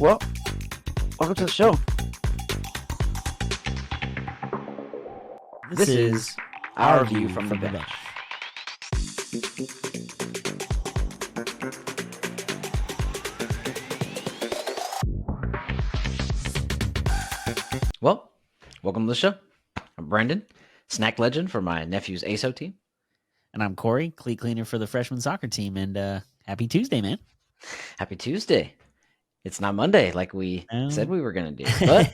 Well, welcome to the show. This is our view from the bench. Well, welcome to the show. I'm Brandon, snack legend for my nephew's ASO team. And I'm Corey, cleat cleaner for the freshman soccer team. And happy Tuesday, man. Happy Tuesday. It's not Monday like we said we were going to do, but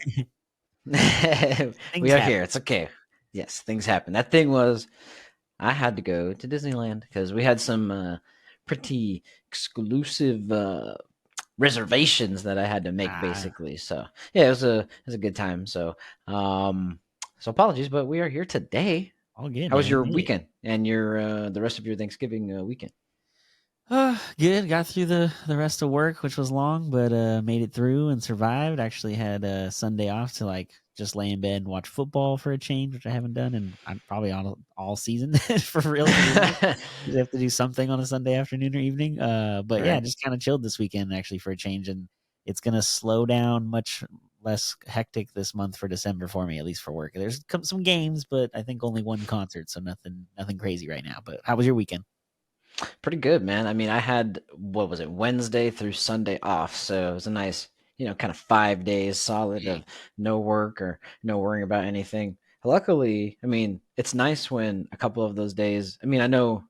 we are here. It's okay. Yes, things happen. That thing was, I had to go to Disneyland because we had some pretty exclusive reservations that I had to make, basically. So yeah, it was a good time. So apologies, but we are here today. All good. How was your weekend and your the rest of your Thanksgiving weekend? Good. Got through the rest of work, which was long, but made it through and survived. Actually had a Sunday off to just lay in bed and watch football for a change, which I haven't done, and I'm probably all season for real. You have to do something on a Sunday afternoon or evening. But yeah, just kind of chilled this weekend actually for a change, and it's gonna slow down much less hectic this month for December for me, at least for work. There's some games, but I think only one concert, so nothing crazy right now. But how was your weekend? Pretty good, man. I mean, I had, what was it, Wednesday through Sunday off. So it was a nice, kind of 5 days solid of no work or no worrying about anything. Luckily, I mean, it's nice when a couple of those days, I mean, I know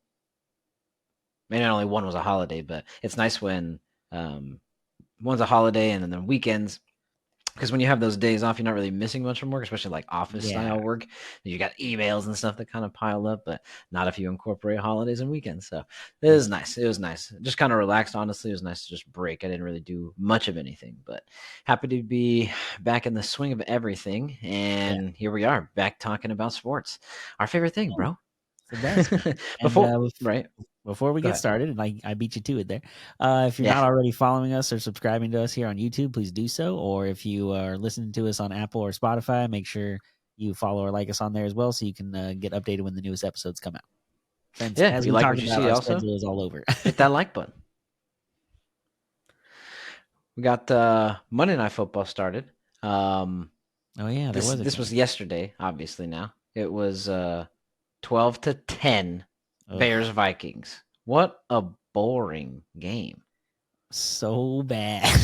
maybe only one was a holiday, but it's nice when one's a holiday and then the weekends. Because when you have those days off, you're not really missing much from work, especially like office style work. You got emails and stuff that kind of pile up, but not if you incorporate holidays and weekends. So it was nice. It was nice. Just kind of relaxed, honestly. It was nice to just break. I didn't really do much of anything, but happy to be back in the swing of everything. And here we are, back talking about sports. Our favorite thing, bro. It's the best. Before we get started, and I beat you to it there. If you're not already following us or subscribing to us here on YouTube, please do so. Or if you are listening to us on Apple or Spotify, make sure you follow or like us on there as well, so you can get updated when the newest episodes come out. Since, as we like what you see, also is all over. Hit that like button. We got Monday Night Football started. This was yesterday. Obviously, now it was 12-10. Bears Vikings. What a boring game. So bad.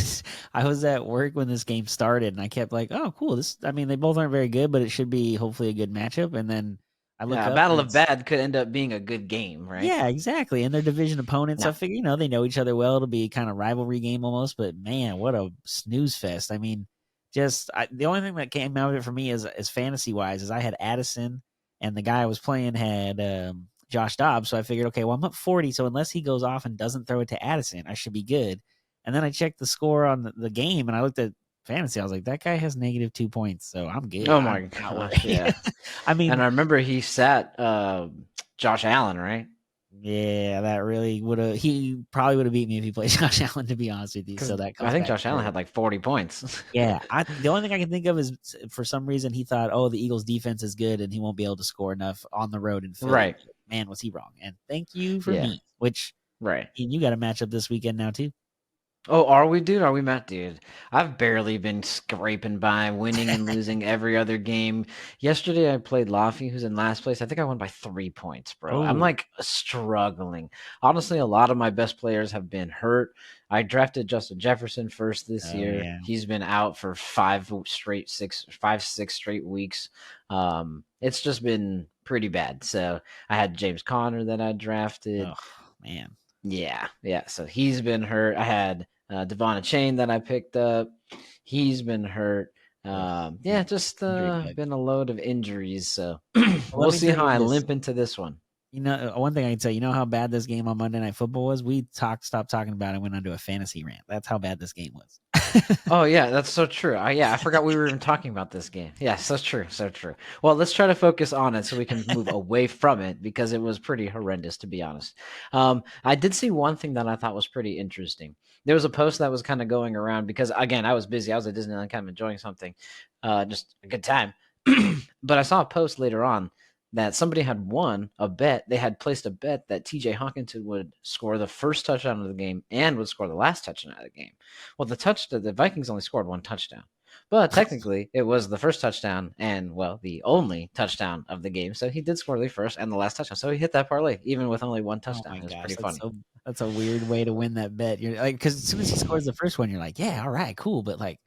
I was at work when this game started and I kept like, oh, cool. They both aren't very good, but it should be hopefully a good matchup. And then I look up. Battle of Bad could end up being a good game, right? Yeah, exactly. And they're division opponents. No. I figure, they know each other well. It'll be kind of rivalry game almost. But man, what a snooze fest. I mean, the only thing that came out of it for me is fantasy wise is I had Addison and the guy I was playing had Josh Dobbs. So I figured, okay, well, I'm up 40. So unless he goes off and doesn't throw it to Addison, I should be good. And then I checked the score on the game and I looked at fantasy. I was like, that guy has -2 points. So I'm good. Oh my gosh. Yeah. I mean, and I remember he sat Josh Allen, right? Yeah, that really he probably would have beat me if he played Josh Allen, to be honest with you. So I think Josh Allen had like 40 points. Yeah. The only thing I can think of is for some reason he thought, oh, the Eagles defense is good and he won't be able to score enough on the road in Philly. Right. Man, was he wrong. And thank you for me, which you got a matchup this weekend now too. Oh, are we, dude? Are we, Matt? Dude, I've barely been scraping by, winning and losing every other game. Yesterday, I played Laffy, who's in last place. I think I won by 3 points, bro. I'm like struggling. Honestly, a lot of my best players have been hurt. I drafted Justin Jefferson first this year. Yeah. He's been out for 6 straight weeks. It's just been pretty bad. So I had James Conner that I drafted. Oh, man. Yeah. So he's been hurt. I had Devon Chain that I picked up. He's been hurt. Just been a load of injuries. So we'll see how I limp into this one. One thing I can tell you, how bad this game on Monday Night Football was? We stopped talking about it and went on to a fantasy rant. That's how bad this game was. Oh, yeah, that's so true. I forgot we were even talking about this game. Yes, that's true. So true. Well, let's try to focus on it so we can move away from it because it was pretty horrendous, to be honest. I did see one thing that I thought was pretty interesting. There was a post that was kind of going around because, again, I was busy. I was at Disneyland kind of enjoying something, just a good time. But I saw a post later on that somebody had won a bet. They had placed a bet that TJ Hawkinson would score the first touchdown of the game and would score the last touchdown of the game. Well, the Vikings only scored one touchdown, but technically it was the first touchdown and, well, the only touchdown of the game. So he did score the first and the last touchdown. So he hit that parlay even with only one Oh touchdown. my It was gosh, pretty funny. that's a weird way to win that bet. You're like, because as soon as he scores the first one, you're like, yeah, all right, cool. But like,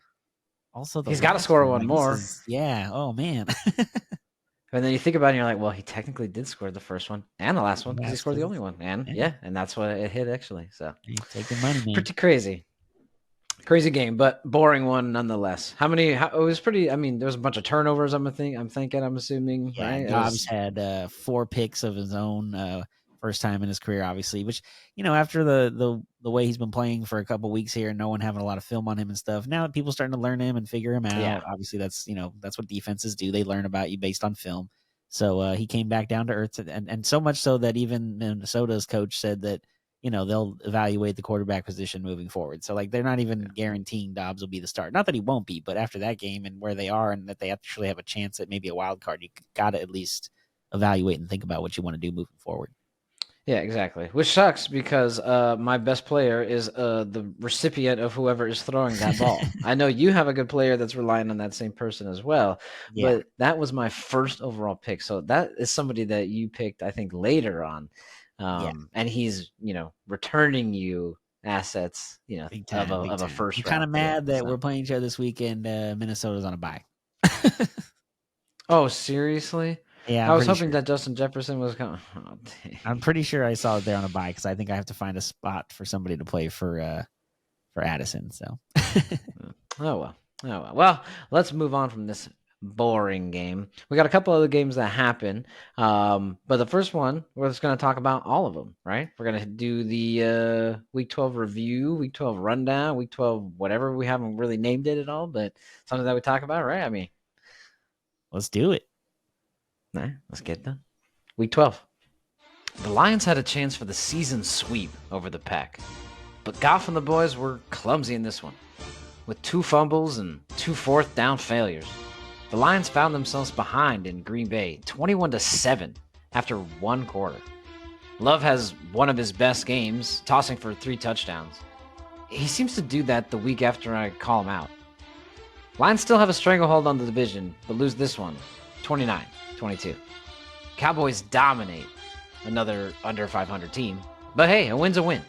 also the He's got to last score one, one like, more. yeah. Oh man. And then you think about it and you're like, well, he technically did score the first one and the last one because he scored the only one. And and that's what it hit actually. So take the money, man. Pretty crazy. Crazy game, but boring one nonetheless. It was pretty. I mean, there was a bunch of turnovers. I'm assuming. Yeah, Right? Dobbs had 4 picks of his own, first time in his career, obviously. Which, after the way he's been playing for a couple weeks here, and no one having a lot of film on him and stuff. Now that people starting to learn him and figure him out, Yeah. obviously that's what defenses do. They learn about you based on film. So he came back down to earth, and so much so that even Minnesota's coach said that they'll evaluate the quarterback position moving forward. So like they're not even guaranteeing Dobbs will be the start. Not that he won't be, but after that game and where they are, and that they actually have a chance at maybe a wild card, you got to at least evaluate and think about what you want to do moving forward. Yeah, exactly. Which sucks because my best player is the recipient of whoever is throwing that ball. I know you have a good player that's relying on that same person as well, but that was my first overall pick. So that is somebody that you picked, I think, later on. And he's, returning you assets, of a first. I'm kind of mad that we're playing each other this weekend. Minnesota's on a bye. Oh, seriously? Yeah, I was hoping that Justin Jefferson was coming. Oh, I'm pretty sure I saw it there on a bye because I think I have to find a spot for somebody to play for Addison. So, oh well. Well, let's move on from this boring game. We got a couple other games that happen, but the first one we're just going to talk about all of them. Right? We're going to do the Week 12 review, Week 12 rundown, Week 12 whatever. We haven't really named it at all, but something that we talk about, right? I mean, let's do it. All right, let's get done. Week 12. The Lions had a chance for the season sweep over the Pack, but Goff and the boys were clumsy in this one. With 2 fumbles and 2 fourth down failures, the Lions found themselves behind in Green Bay 21-7 after 1 quarter. Love has one of his best games, tossing for 3 touchdowns. He seems to do that the week after I call him out. Lions still have a stranglehold on the division, but lose this one 29-22. Cowboys dominate another under 500 team, but hey, a win's a win.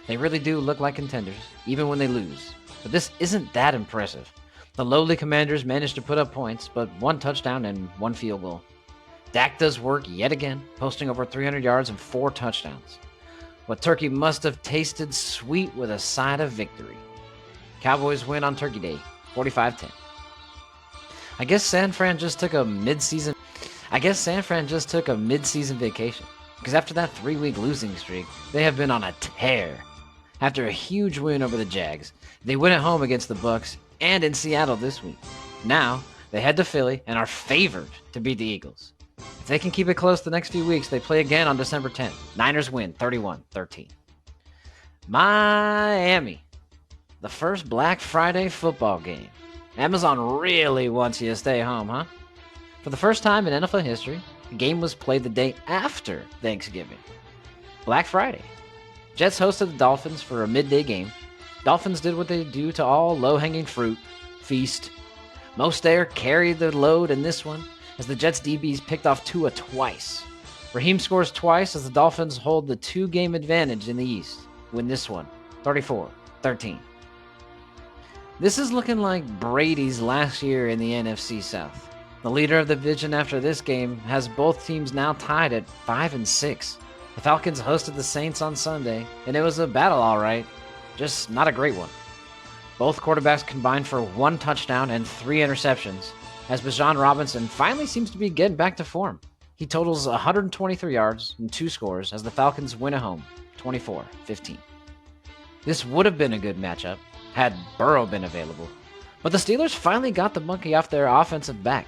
They really do look like contenders, even when they lose. But this isn't that impressive. The lowly Commanders managed to put up points, but 1 touchdown and 1 field goal. Dak does work yet again, posting over 300 yards and 4 touchdowns. What turkey must have tasted sweet with a side of victory. Cowboys win on Turkey Day, 45-10. I guess San Fran just took a mid-season vacation, because after that 3-week losing streak, they have been on a tear. After a huge win over the Jags, they win at home against the Bucs and in Seattle this week. Now, they head to Philly and are favored to beat the Eagles. If they can keep it close the next few weeks, they play again on December 10th. Niners win 31-13. Miami. The first Black Friday football game. Amazon really wants you to stay home, huh? For the first time in NFL history, the game was played the day after Thanksgiving. Black Friday. Jets hosted the Dolphins for a midday game. Dolphins did what they do to all low-hanging fruit, feast. Mostert carried the load in this one as the Jets DBs picked off Tua twice. Raheem scores twice as the Dolphins hold the 2-game advantage in the East. Win this one, 34-13. This is looking like Brady's last year in the NFC South. The leader of the division after this game has both teams now tied at 5-6. The Falcons hosted the Saints on Sunday, and it was a battle all right, just not a great one. Both quarterbacks combined for 1 touchdown and 3 interceptions, as Bijan Robinson finally seems to be getting back to form. He totals 123 yards and 2 scores as the Falcons win at home, 24-15. This would have been a good matchup had Burrow been available, but the Steelers finally got the monkey off their offensive back.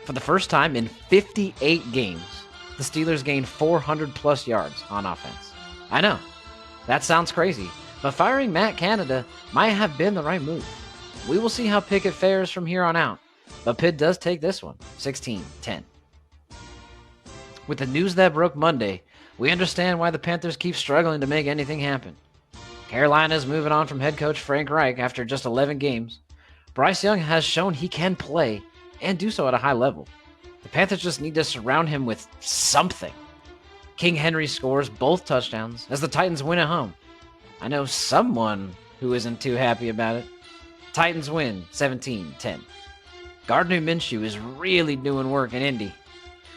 For the first time in 58 games, the Steelers gained 400-plus yards on offense. I know, that sounds crazy, but firing Matt Canada might have been the right move. We will see how Pickett fares from here on out, but Pitt does take this one, 16-10. With the news that broke Monday, we understand why the Panthers keep struggling to make anything happen. Carolina's moving on from head coach Frank Reich after just 11 games. Bryce Young has shown he can play and do so at a high level. The Panthers just need to surround him with something. King Henry scores both touchdowns as the Titans win at home. I know someone who isn't too happy about it. Titans win 17-10. Gardner Minshew is really doing work in Indy.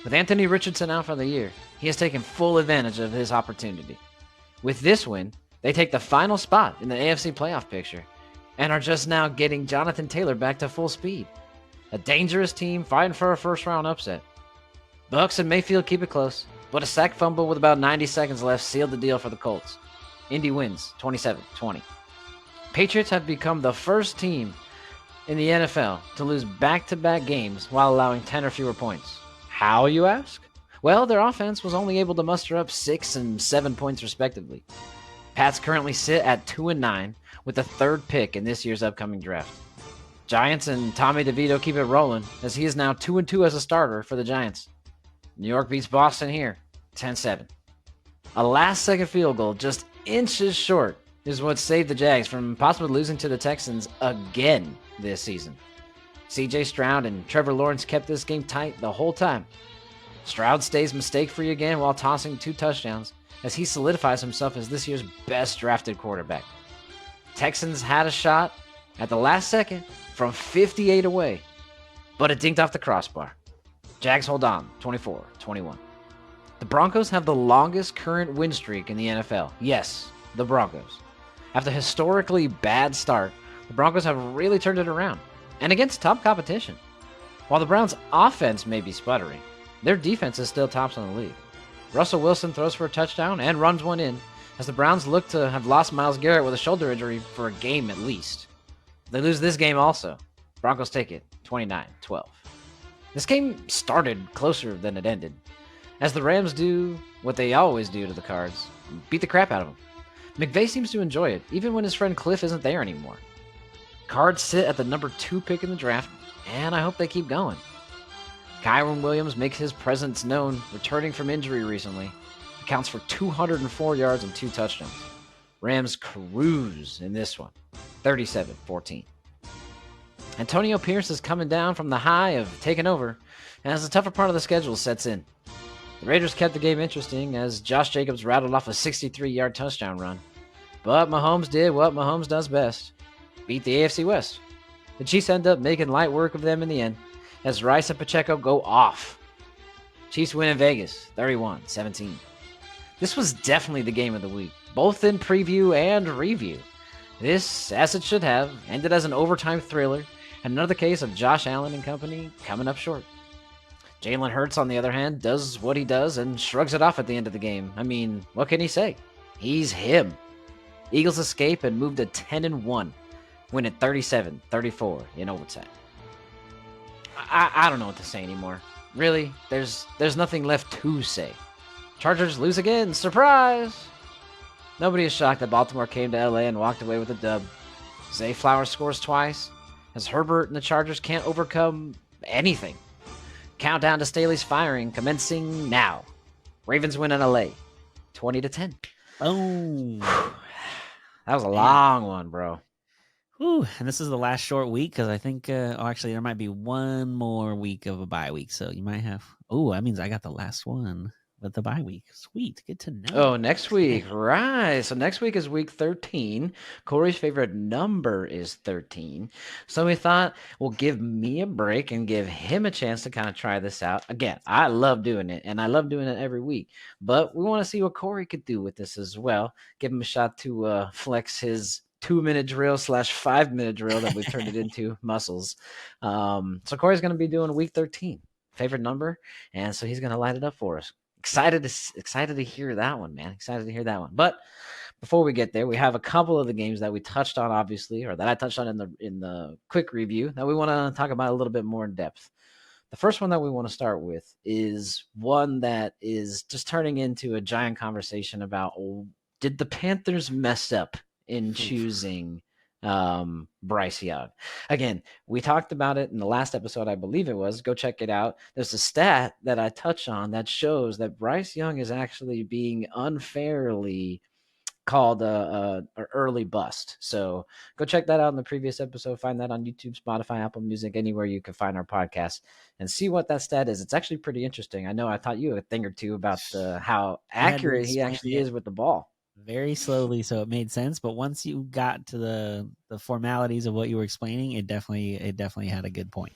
With Anthony Richardson out for the year, he has taken full advantage of his opportunity. With this win, they take the final spot in the AFC playoff picture and are just now getting Jonathan Taylor back to full speed. A dangerous team fighting for a first-round upset. Bucks and Mayfield keep it close, but a sack fumble with about 90 seconds left sealed the deal for the Colts. Indy wins 27-20. Patriots have become the first team in the NFL to lose back-to-back games while allowing 10 or fewer points. How, you ask? Well, their offense was only able to muster up 6 and 7 points respectively. Pats currently sit at 2-9 with the third pick in this year's upcoming draft. Giants and Tommy DeVito keep it rolling as he is now 2-2 as a starter for the Giants. New York beats Boston here, 10-7. A last-second field goal just inches short is what saved the Jags from possibly losing to the Texans again this season. CJ Stroud and Trevor Lawrence kept this game tight the whole time. Stroud stays mistake-free again while tossing 2 touchdowns as he solidifies himself as this year's best drafted quarterback. Texans had a shot at the last second from 58 away, but it dinked off the crossbar. Jags hold on, 24-21. The Broncos have the longest current win streak in the NFL. Yes, the Broncos. After a historically bad start, the Broncos have really turned it around, and against top competition. While the Browns' offense may be sputtering, their defense is still tops in the league. Russell Wilson throws for a touchdown and runs one in, as the Browns look to have lost Myles Garrett with a shoulder injury for a game at least. They lose this game also. Broncos take it, 29-12. This game started closer than it ended, as the Rams do what they always do to the Cards, beat the crap out of them. McVay seems to enjoy it, even when his friend Cliff isn't there anymore. Cards sit at the number 2 pick in the draft, and I hope they keep going. Kyron Williams makes his presence known, returning from injury recently. Accounts for 204 yards and 2 touchdowns. Rams cruise in this one, 37-14. Antonio Pierce is coming down from the high of taking over, and as the tougher part of the schedule sets in. The Raiders kept the game interesting as Josh Jacobs rattled off a 63-yard touchdown run. But Mahomes did what Mahomes does best, beat the AFC West. The Chiefs end up making light work of them in the end, as Rice and Pacheco go off. Chiefs win in Vegas, 31-17. This was definitely the game of the week, both in preview and review. This, as it should have, ended as an overtime thriller, and another case of Josh Allen and company coming up short. Jalen Hurts, on the other hand, does what he does and shrugs it off at the end of the game. I mean, what can he say? He's him. Eagles escape and move to 10-1, win at 37-34 in overtime. I don't know what to say anymore. Really, there's nothing left to say. Chargers lose again. Surprise! Nobody is shocked that Baltimore came to LA and walked away with a dub. Zay Flowers scores twice, as Herbert and the Chargers can't overcome anything. Countdown to Staley's firing commencing now. Ravens win in LA, 20-10. Oh, That was a long one, bro. whew. And this is the last short week because I think, actually, there might be one more week of a bye week. So you might have, that means I got the last one with the bye week. Sweet. Good to know. Oh, next week. Right. So next week is week 13. Corey's favorite number is 13. So we thought we'll give me a break and give him a chance to kind of try this out. Again, I love doing it, and I love doing it every week. But we want to see what Corey could do with this as well. Give him a shot to flex his 2-minute drill / 5-minute drill that we've turned it into muscles. So Corey's going to be doing week 13. Favorite number. And so he's going to light it up for us. Excited to hear that one, man. Excited to hear that one. But before we get there, we have a couple of the games that we touched on, obviously, or that I touched on in the quick review that we want to talk about a little bit more in depth. The first one that we want to start with is one that is just turning into a giant conversation about, did the Panthers mess up in choosing Bryce Young. Again, we talked about it in the last episode, I believe it was. Go check it out. There's a stat that I touch on that shows that Bryce Young is actually being unfairly called a early bust. So go check that out in the previous episode. Find that on YouTube, Spotify, Apple Music, anywhere you can find our podcast, and see what that stat is. It's actually pretty interesting. I know I taught you a thing or two about how You had to accurate he explain actually it is with the ball. very slowly, so it made sense. But once you got to the formalities of what you were explaining, it definitely had a good point.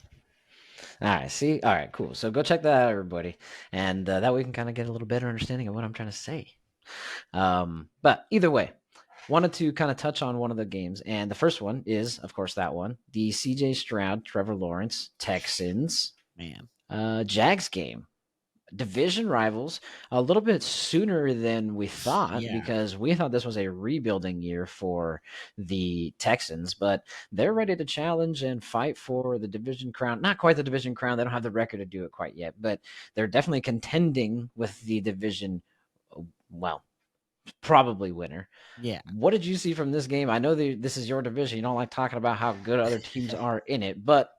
All right, see, all right, cool. So go check that out, everybody, and that way we can kind of get a little better understanding of what I'm trying to say. But either way, wanted to kind of touch on one of the games, and the first one is, of course, that one, the CJ Stroud, Trevor Lawrence, Texans, Man, Jags game. Division rivals a little bit sooner than we thought, yeah, because we thought this was a rebuilding year for the Texans, but they're ready to challenge and fight for the division crown. Not quite the division crown. They don't have the record to do it quite yet, but they're definitely contending with the division. Well, probably winner. yeah. What did you see from this game? I know this is your division. You don't like talking about how good other teams are in it, but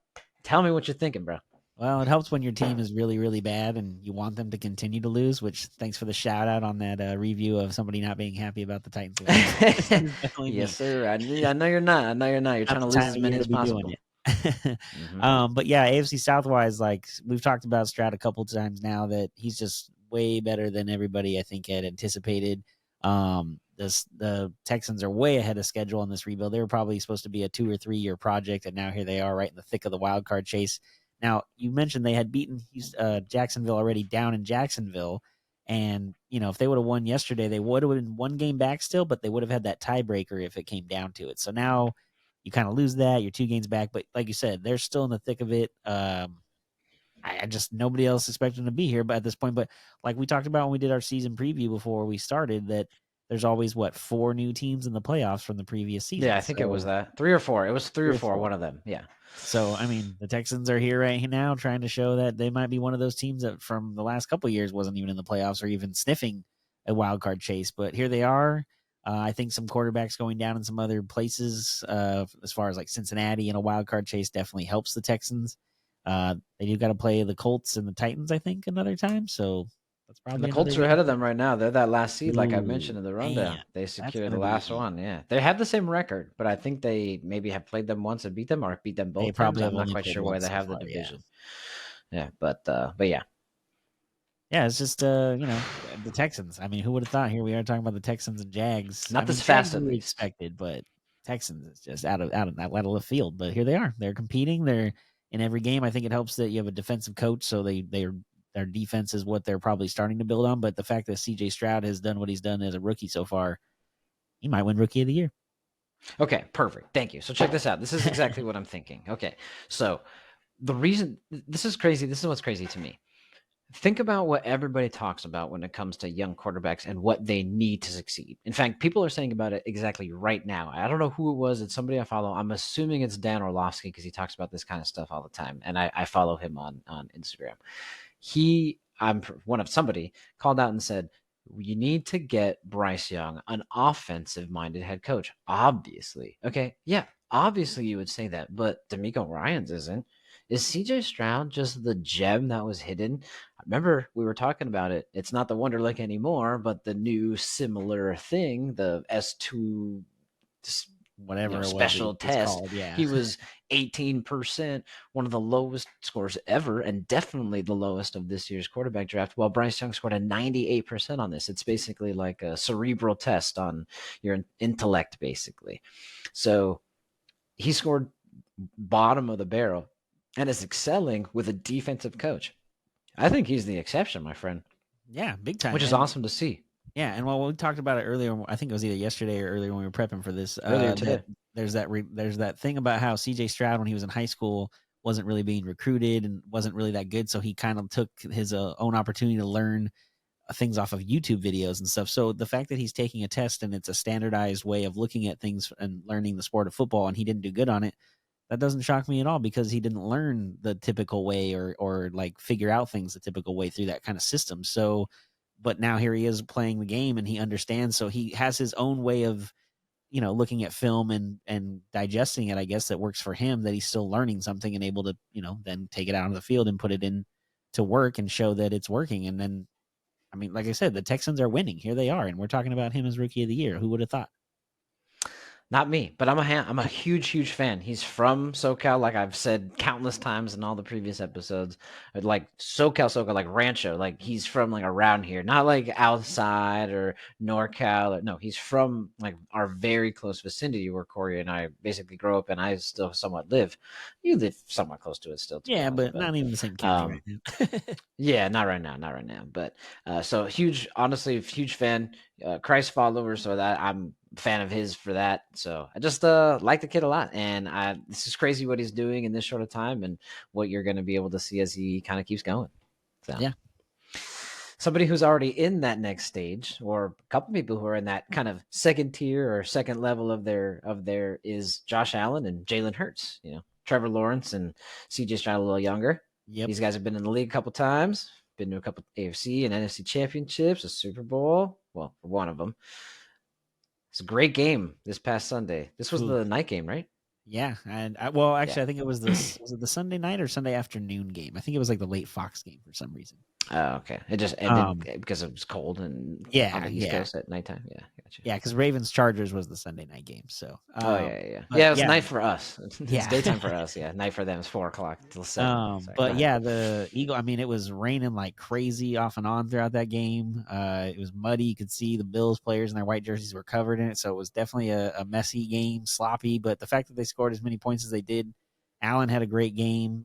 tell me what you're thinking, bro. Well, it helps when your team is really, really bad and you want them to continue to lose. Which, thanks for the shout out on that review of somebody not being happy about the Titans losing. Definitely Yes, me. sir. I know you're not. I know you're not. You're Not trying the to lose time as of many year to as be doing possible. it. Hmm. But yeah, AFC Southwise, like we've talked about Stroud a couple times now, that he's just way better than everybody I think had anticipated. The Texans are way ahead of schedule on this rebuild. They were probably supposed to be a 2 or 3 year project, and now here they are right in the thick of the wild card chase. Now, you mentioned they had beaten Jacksonville already down in Jacksonville. And, if they would have won yesterday, they would have been one game back still, but they would have had that tiebreaker if it came down to it. So now you kind of lose that. You're 2 games back. But like you said, they're still in the thick of it. I just, nobody else expected them to be here but at this point. But like we talked about when we did our season preview before we started, that there's always, 4 new teams in the playoffs from the previous Yeah, season. I think it was So that 3 or 4. It was three 3 or or four. 4. One of them. Yeah. So, I mean, the Texans are here right now trying to show that they might be one of those teams that from the last couple of years wasn't even in the playoffs or even sniffing a wild card chase. But here they are. I think some quarterbacks going down in some other places, as far as like Cincinnati and a wild card chase, definitely helps the Texans. They do got to play the Colts and the Titans, I think, another time. So that's And the probably another Colts are game. ahead of them right now. They're that last seed, like I Ooh, mentioned in the man, rundown. They that's secured going the to last be. one. Yeah, they have the same record, but I think they maybe have played them once and beat them, or beat them They both times. probably I'm have not only quite played sure where once they so have the far. Yeah. division. Yeah, but yeah. Yeah, it's just the Texans. I mean, who would have thought? Here we are talking about the Texans and Jags. I Not mean, this fast, Jags at we least. expected, but Texans is just out of left field. But here they are. They're competing. They're in every game. I think it helps that you have a defensive coach, so their defense is what they're probably starting to build on. But the fact that CJ Stroud has done what he's done as a rookie so far, he might win Rookie of the Year. Okay, perfect. Thank you. So check this out. This is exactly what I'm thinking. Okay, so the reason this is crazy. This is what's crazy to me. Think about what everybody talks about when it comes to young quarterbacks and what they need to succeed. In fact, people are saying about it exactly right now. I don't know who it was. It's somebody I follow. I'm assuming it's Dan Orlovsky because he talks about this kind of stuff all the time, and I follow him on Instagram. I'm one of somebody called out and said, you need to get Bryce Young an offensive minded head coach. Obviously. Okay. Yeah. Obviously, you would say that, but D'Amico Ryans isn't. Is CJ Stroud just the gem that was hidden? Remember, we were talking about it. It's not the Wonderlic anymore, but the new similar thing, the S2 Whatever it was, special it's test. called. Yeah. He was 18%, one of the lowest scores ever, and definitely the lowest of this year's quarterback draft. While Bryce Young scored a 98% on this. It's basically like a cerebral test on your intellect, basically. So he scored bottom of the barrel and is excelling with a defensive coach. I think he's the exception, my friend, Yeah, big time. which is And awesome to see. yeah, and while we talked about it earlier, I think it was either yesterday or earlier when we were prepping for this. Earlier That today. there's that thing about how CJ Stroud, when he was in high school, wasn't really being recruited and wasn't really that good, so he kind of took his own opportunity to learn things off of YouTube videos and stuff. So the fact that he's taking a test and it's a standardized way of looking at things and learning the sport of football, and he didn't do good on it, that doesn't shock me at all because he didn't learn the typical way or like figure out things the typical way through that kind of system. So but now here he is playing the game and he understands. So he has his own way of looking at film and digesting it, I guess that works for him, that he's still learning something and able to, then take it out on the field and put it in to work and show that it's working. And then, I mean, like I said, the Texans are winning. Here they are. And we're talking about him as rookie of the year. Who would have thought? Not me, but I'm a huge fan. He's from SoCal, like I've said countless times in all the previous episodes. Like SoCal, like Rancho. Like he's from like around here, not like outside or NorCal. No, he's from like our very close vicinity where Corey and I basically grow up, and I still somewhat live. You live somewhat close to it still, to be Yeah, honest. but not even the same county Um, right now. yeah, not right now, not right now. But so huge, honestly, huge fan, Christ follower. So that I'm a fan of his for that. So I just like the kid a lot, and this is crazy what he's doing in this short of time, and what you're going to be able to see as he kind of keeps going. So Yeah. somebody who's already in that next stage, or a couple people who are in that kind of second tier or second level of their is Josh Allen and Jalen Hurts. Trevor Lawrence and CJ Stroud a little younger. Yep. These guys have been in the league a couple times, been to a couple AFC and NFC championships, a Super Bowl. Well, for one of them. It's a great game this past Sunday. This was Ooh. the night game, right? Yeah. And actually, Yeah. I think it was this, was it the Sunday night or Sunday afternoon game? I think it was like the late Fox game for some reason. Oh, okay. It just ended because it was cold and on the East Coast at nighttime. Yeah, gotcha. Yeah, because Ravens Chargers was the Sunday night game. So yeah. Yeah, it was night for us. It's Yeah. daytime for us. Yeah, night for them is 4:00 till 7. Sorry, But yeah, the Eagle. I mean, it was raining like crazy off and on throughout that game. It was muddy. You could see the Bills players in their white jerseys were covered in it. So it was definitely a messy game, sloppy. But the fact that they scored as many points as they did, Allen had a great game.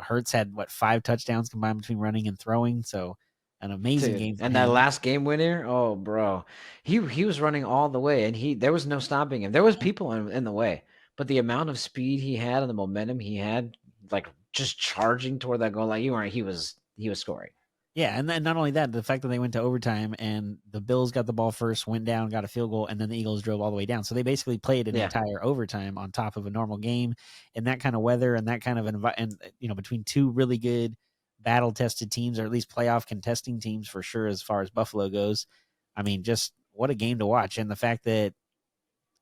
Hurts had 5 touchdowns combined between running and throwing. So an amazing game for and him. that last game winner, oh bro, he was running all the way, and there was no stopping him. There was people in the way, but the amount of speed he had and the momentum he had, like just charging toward that goal line, he was scoring. Yeah, and then not only that, the fact that they went to overtime and the Bills got the ball first, went down, got a field goal, and then the Eagles drove all the way down. So they basically played an entire overtime on top of a normal game in that kind of weather and that kind of between two really good battle-tested teams, or at least playoff contesting teams for sure, as far as Buffalo goes. I mean, just what a game to watch. And the fact that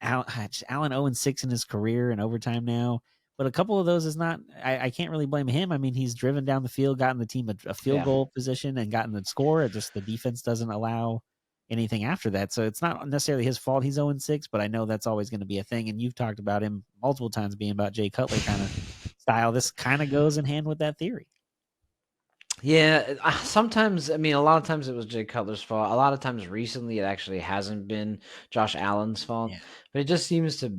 Allen 0-6 in his career in overtime now. But a couple of those is not, I can't really blame him. I mean, he's driven down the field, gotten the team a field goal position and gotten the score. It just the defense doesn't allow anything after that. So it's not necessarily his fault he's 0-6, but I know that's always going to be a thing. And you've talked about him multiple times being about Jay Cutler kind of style. This kind of goes in hand with that theory. Yeah, sometimes, I mean, a lot of times it was Jay Cutler's fault. A lot of times recently it actually hasn't been Josh Allen's fault. Yeah. But it just seems to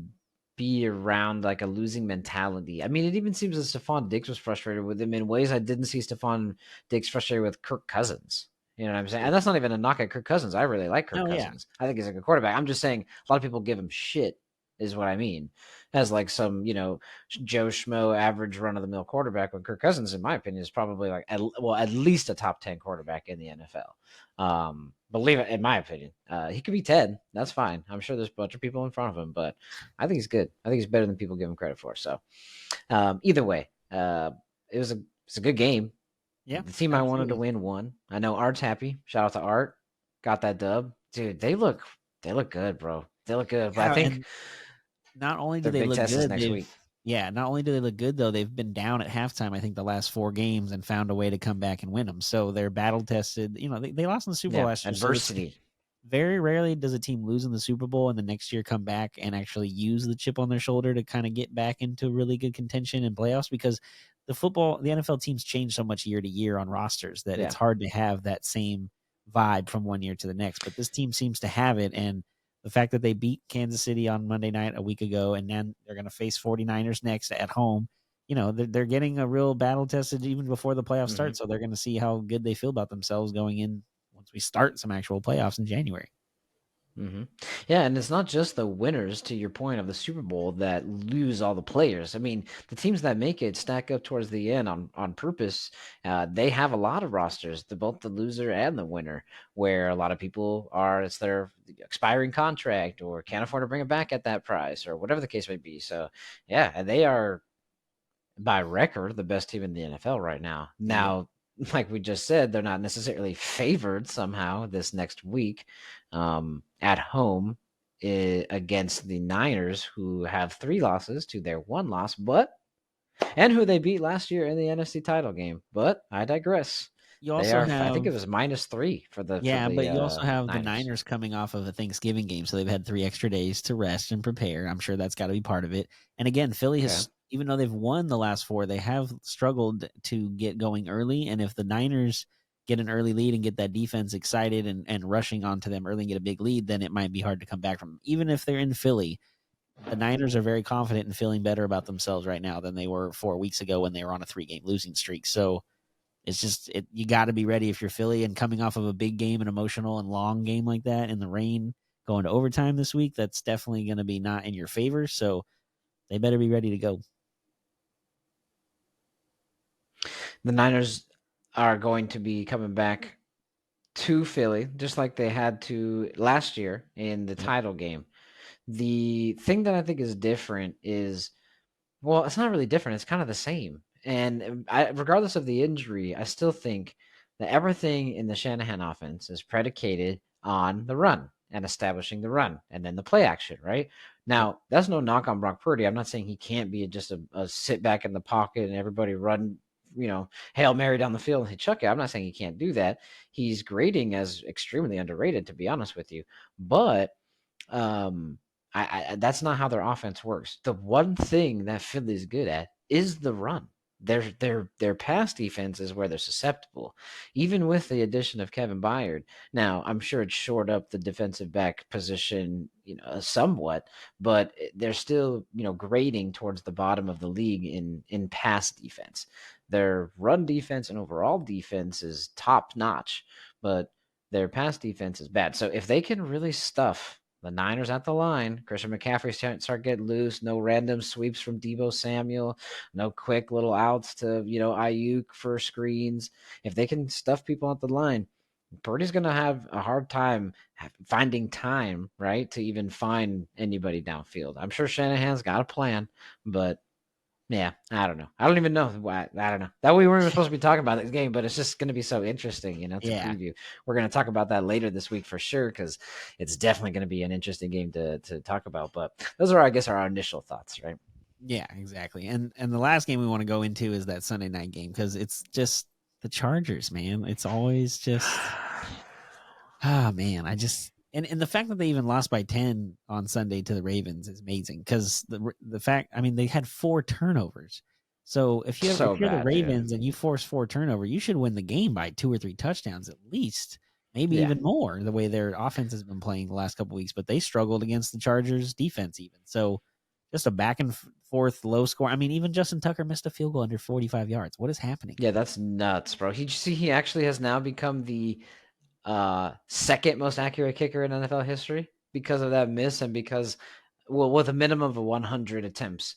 be around like a losing mentality. I mean, it even seems that Stephon Diggs was frustrated with him in ways I didn't see Stephon Diggs frustrated with Kirk Cousins. You know what I'm saying? And that's not even a knock at Kirk Cousins. I really like Kirk Cousins. I think he's a good quarterback. I'm just saying a lot of people give him shit, is what I mean, as like some, Joe Schmo average run of the mill quarterback, when Kirk Cousins, in my opinion, is probably like at least a top 10 quarterback in the NFL. Believe it, in my opinion, he could be 10. That's fine. I'm sure there's a bunch of people in front of him, but I think he's good. I think he's better than people give him credit for. So either way, it's a good game. Yeah, the team I wanted to win won. I know Art's happy. Shout out to Art. Got that dub, dude. They look good, bro. They look good. But I think not only do they look good next week. Yeah, not only do they look good, though, they've been down at halftime, I think, the last 4 games and found a way to come back and win them. So they're battle-tested. They lost in the Super Bowl last year. Adversity. So very rarely does a team lose in the Super Bowl and the next year come back and actually use the chip on their shoulder to kind of get back into really good contention and playoffs, because the NFL teams change so much year to year on rosters that it's hard to have that same vibe from one year to the next. But this team seems to have it, and the fact that they beat Kansas City on Monday night a week ago, and then they're going to face 49ers next at home, they're getting a real battle tested even before the playoffs start. So they're going to see how good they feel about themselves going in once we start some actual playoffs in January. Yeah, and it's not just the winners, to your point, of the Super Bowl that lose all the players. I mean, the teams that make it stack up towards the end on purpose. They have a lot of rosters, both the loser and the winner, where a lot of people it's their expiring contract or can't afford to bring it back at that price or whatever the case may be. So, yeah, and they are, by record, the best team in the NFL right now. Now, like we just said, they're not necessarily favored somehow this next week at home. against the Niners, who have 3 losses to their 1 loss, but and who they beat last year in the NFC title game. But I digress. You They also are, I think it have was -3 for the but you also have the Niners. Niners coming off of a Thanksgiving game, so they've had 3 extra days to rest and prepare. I'm sure that's got to be part of it. And again, Philly Okay. has, even though they've won the last 4, they have struggled to get going early. And if the Niners get an early lead and get that defense excited and rushing onto them early and get a big lead, then it might be hard to come back from. Even if they're in Philly, the Niners are very confident and feeling better about themselves right now than they were 4 weeks ago when they were on a 3-game losing streak. So it's just you got to be ready if you're Philly, and coming off of a big game, an emotional and long game like that in the rain, going to overtime this week. That's definitely going to be not in your favor. So they better be ready to go. The Niners are going to be coming back to Philly, just like they had to last year in the Yep. title game. The thing that I think is different is, well, it's not really different. It's kind of the same. And regardless of the injury, I still think that everything in the Shanahan offense is predicated on the run and establishing the run and then the play action, right? Yep. Now, that's no knock on Brock Purdy. I'm not saying he can't be just a sit back in the pocket and everybody run, Hail Mary down the field and hit Chuck it. I'm not saying he can't do that. He's grading as extremely underrated, to be honest with you. But um, that's not how their offense works. The one thing that Philly's good at is the run. Their pass defense is where they're susceptible, even with the addition of Kevin Byard. Now, I'm sure it shored up the defensive back position, somewhat, but they're still, grading towards the bottom of the league in pass defense. Their run defense and overall defense is top notch, but their pass defense is bad. So if they can really stuff the Niners at the line, Christian McCaffrey start getting loose, no random sweeps from Deebo Samuel, no quick little outs to, Ayuk for screens. If they can stuff people at the line, Purdy's going to have a hard time finding time, right, to even find anybody downfield. I'm sure Shanahan's got a plan, but yeah, I don't know. I don't even know why. I don't know. That we weren't even supposed to be talking about this game, but it's just going to be so interesting, to Yeah. preview. We're going to talk about that later this week for sure, because it's definitely going to be an interesting game to talk about. But those are, I guess, our initial thoughts, right? Yeah, exactly. And the last game we want to go into is that Sunday night game, because it's just the Chargers, man. It's always just man, and the fact that they even lost by 10 on Sunday to the Ravens is amazing, because the fact, I mean, they had 4 turnovers. So So if you're the bad, dude. Ravens and you force 4 turnover, you should win the game by 2 or 3 touchdowns at least, maybe Yeah. even more, the way their offense has been playing the last couple weeks. But they struggled against the Chargers defense even. So just a back and forth low score. I mean, even Justin Tucker missed a field goal under 45 yards. What is happening? Yeah, that's nuts, bro. He actually has now become the second most accurate kicker in NFL history because of that miss and because, well, with a minimum of 100 attempts.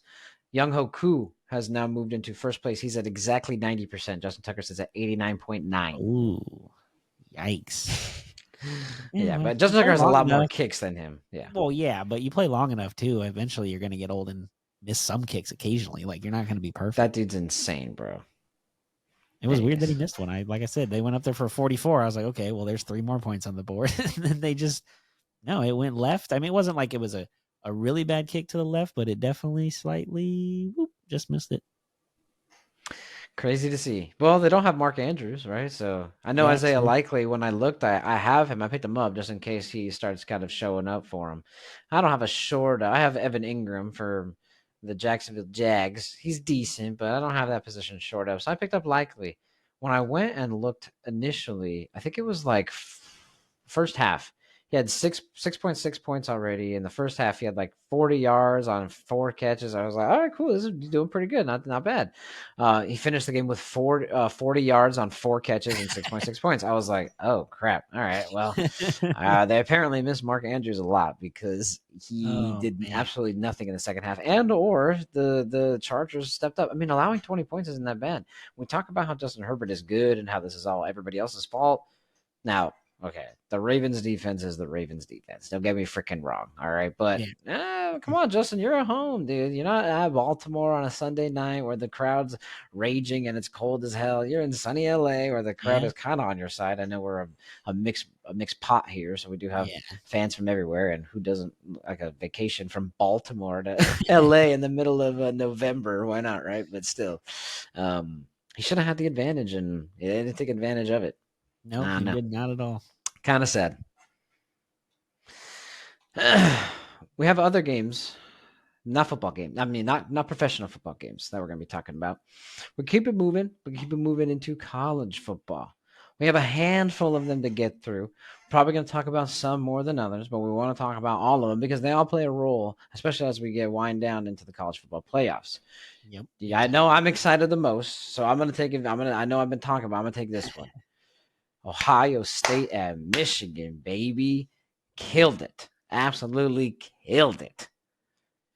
Young Ho Koo has now moved into first place. He's at exactly 90%. Justin Tucker says at 89.9. Ooh, yikes. Yeah, Well, but you Justin play Tucker has a long lot more enough. kicks than him. Yeah. Well, yeah, but you play long enough too. Eventually, you're going to get old and miss some kicks occasionally. Like, you're not going to be perfect. That dude's insane, bro. It was weird that he Anyways. missed one. Like I said, they went up there for 44. I was like, okay, well, there's 3 more points on the board. And then they just, no, it went left. I mean, it wasn't like it was a really bad kick to the left, but it definitely slightly just missed it. Crazy to see. Well, they don't have Mark Andrews, right? So I know Yeah, Isaiah true. Likely. When I looked, I have him. I picked him up just in case he starts kind of showing up for him. I don't have a short. I have Evan Ingram for the Jacksonville Jags. He's decent, but I don't have that position short up. So I picked up Likely. When I went and looked initially, I think it was like first half. He had 6.6 points already. In the first half, he had like 40 yards on 4 catches. I was like, all right, cool. This is doing pretty good. Not bad. He finished the game with 40 yards on 4 catches and 6.6 points. I was like, oh, crap. All right. Well, they apparently missed Mark Andrews a lot because he Oh, did man. absolutely nothing in the second half, and or the Chargers stepped up. I mean, allowing 20 points isn't that bad. We talk about how Justin Herbert is good and how this is all everybody else's fault. Now, okay, the Ravens defense is the Ravens defense. Don't get me freaking wrong. All right. But Yeah. come on, Justin, you're at home, dude. You're not at Baltimore on a Sunday night where the crowd's raging and it's cold as hell. You're in sunny LA where the crowd Yeah. is kind of on your side. I know we're a mixed pot here, so we do have Yeah. fans from everywhere. And who doesn't like a vacation from Baltimore to LA in the middle of November? Why not, right? But still, he should have had the advantage, and he didn't take advantage of it. Nope, he No, did not at all. kind of sad. We have other games, not football games. I mean, not professional football games that we're going to be talking about. We keep it moving. We keep it moving into college football. We have a handful of them to get through. Probably going to talk about some more than others, but we want to talk about all of them because they all play a role, especially as we get wind down into the college football playoffs. Yep. Yeah, I know I'm excited the most, so I'm going to take it. I know I've been talking about. I'm going to take this one. Ohio State and Michigan, baby, killed it. Absolutely killed it.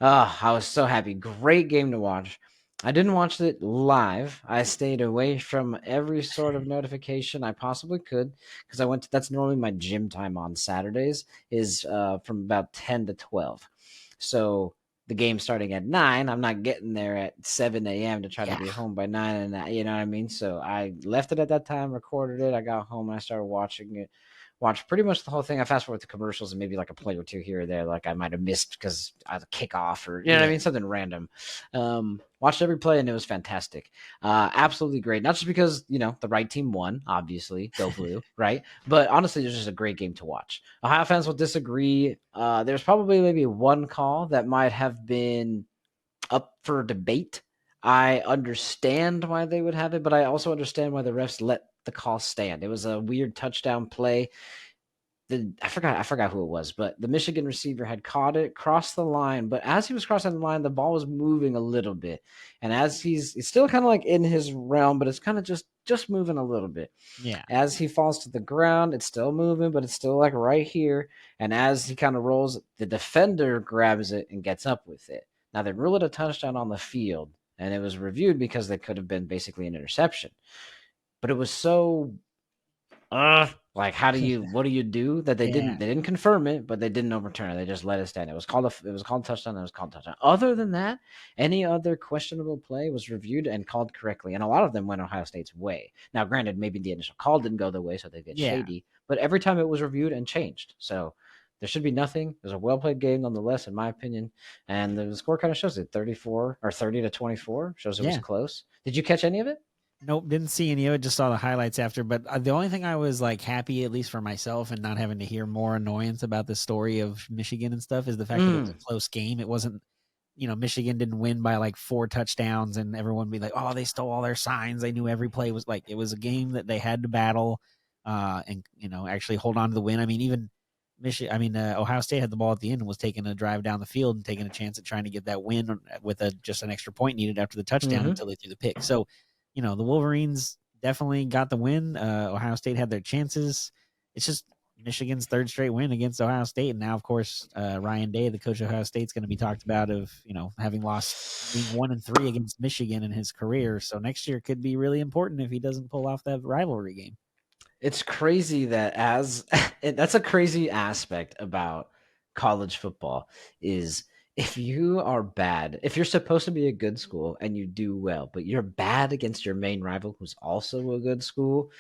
Oh, I was so happy. Great game to watch. I didn't watch it live. I stayed away from every sort of notification I possibly could because that's normally my gym time on Saturdays is from about 10 to 12. So the game starting at 9, I'm not getting there at 7 a.m. to try to be home by 9. And you know what I mean? So I left it at that time, recorded it. I got home and I started watching it. Watched pretty much the whole thing. I fast forward to commercials and maybe like a play or two here or there, like I might have missed because I had a kickoff or you know what I mean, something random. Watched every play and it was fantastic. Absolutely great. Not just because the right team won, obviously, go blue, right? But honestly, it was just a great game to watch. Ohio fans will disagree. There's probably maybe one call that might have been up for debate. I understand why they would have it, but I also understand why the refs let the call stand. It was a weird touchdown play. I forgot who it was, but the Michigan receiver had caught it, crossed the line, but as he was crossing the line, the ball was moving a little bit. And as he's still kind of like in his realm, but it's kind of just moving a little bit. Yeah. As he falls to the ground, it's still moving, but it's still like right here. And as he kind of rolls, the defender grabs it and gets up with it. Now they ruled it a touchdown on the field, and it was reviewed because they could have been basically an interception. But it was so like what do you do that they didn't confirm it, but they didn't overturn it. They just let it stand. It was called touchdown. And it was called touchdown. Other than that, any other questionable play was reviewed and called correctly, and a lot of them went Ohio State's way. Now, granted, maybe the initial call didn't go their way, so they get shady. But every time it was reviewed and changed, so there should be nothing. It was a well played game, nonetheless, in my opinion. And the score kind of shows it: 34 or 30-24 shows it was close. Did you catch any of it? Nope, didn't see any of it. Just saw the highlights after. But the only thing I was like happy, at least for myself, and not having to hear more annoyance about the story of Michigan and stuff, is the fact that it was a close game. It wasn't, Michigan didn't win by like 4 touchdowns, and everyone be like, "Oh, they stole all their signs." They knew every play was like it was a game that they had to battle, and actually hold on to the win. I mean, even Ohio State had the ball at the end and was taking a drive down the field and taking a chance at trying to get that win with just an extra point needed after the touchdown until they threw the pick. So. The Wolverines definitely got the win. Ohio State had their chances. It's just Michigan's third straight win against Ohio State. And now, of course, Ryan Day, the coach of Ohio State, is going to be talked about of, having lost being 1-3 against Michigan in his career. So next year could be really important if he doesn't pull off that rivalry game. It's crazy that that's a crazy aspect about college football is if you are bad, if you're supposed to be a good school and you do well, but you're bad against your main rival who's also a good school,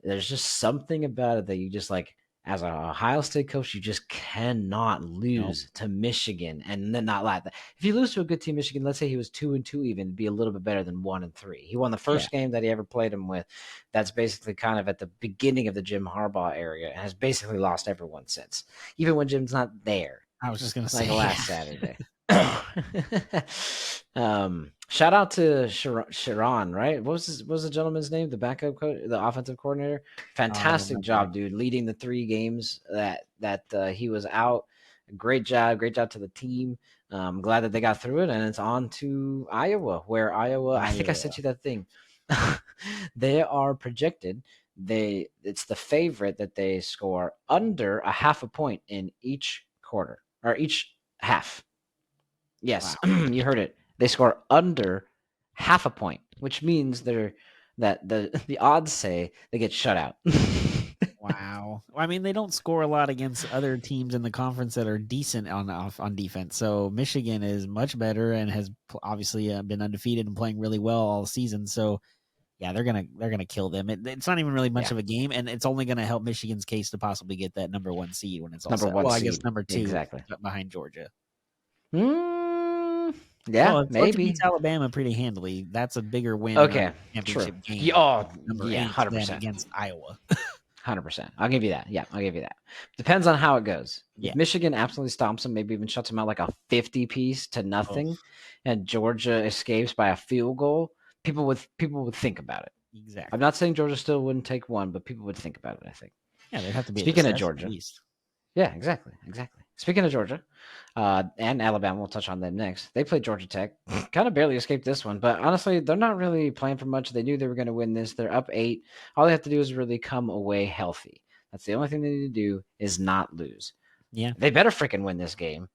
there's just something about it that you just like as an Ohio State coach, you just cannot lose to Michigan and then not like that. If you lose to a good team, Michigan, let's say he was 2-2, even it'd be a little bit better than 1-3. He won the first game that he ever played him with. That's basically kind of at the beginning of the Jim Harbaugh area and has basically lost everyone since, even when Jim's not there. I was just going to say last Saturday. Shout out to Sharon, right? What was the gentleman's name? The backup coach, the offensive coordinator. Fantastic job, dude, leading the 3 games that he was out. Great job to the team. I'm glad that they got through it, and it's on to Iowa, where Iowa. I think I sent you that thing. They are projected. It's the favorite that they score under a half a point in each quarter or each half. Yes, wow. You heard it. They score under half a point, which means that the odds say they get shut out. Wow. I mean, they don't score a lot against other teams in the conference that are decent on defense. So Michigan is much better and has obviously been undefeated and playing really well all season. So yeah, they're gonna kill them. It's not even really much Yeah, of a game, and it's only gonna help Michigan's case to possibly get that number one seed when it's all number set. one Well, I guess seed. number two Exactly. behind Georgia. Yeah, Well, if Georgia beats maybe. Alabama pretty handily, that's a bigger win in our Okay, true. championship Yeah, game oh, against number yeah, 8 hundred than percent. against Iowa. 100%. I'll give you that. Yeah, I'll give you that. Depends on how it goes. If Yeah. Michigan absolutely stomps them, maybe even shuts them out like a 50 piece to Oh, nothing, and Georgia escapes by a field goal, people would think about it. I'm exactly. not saying Georgia still wouldn't take one, but people would think about it, I think. Yeah, there'd have to be a Speaking of discussion at Georgia, least. yeah, exactly, exactly. Speaking of Georgia, and Alabama, we'll touch on them next. They played Georgia Tech, kind of barely escaped this one, but honestly, they're not really playing for much. They knew they were going to win this. They're up 8. All they have to do is really come away healthy. That's the only thing they need to do is not lose. Yeah. They better freaking win this game.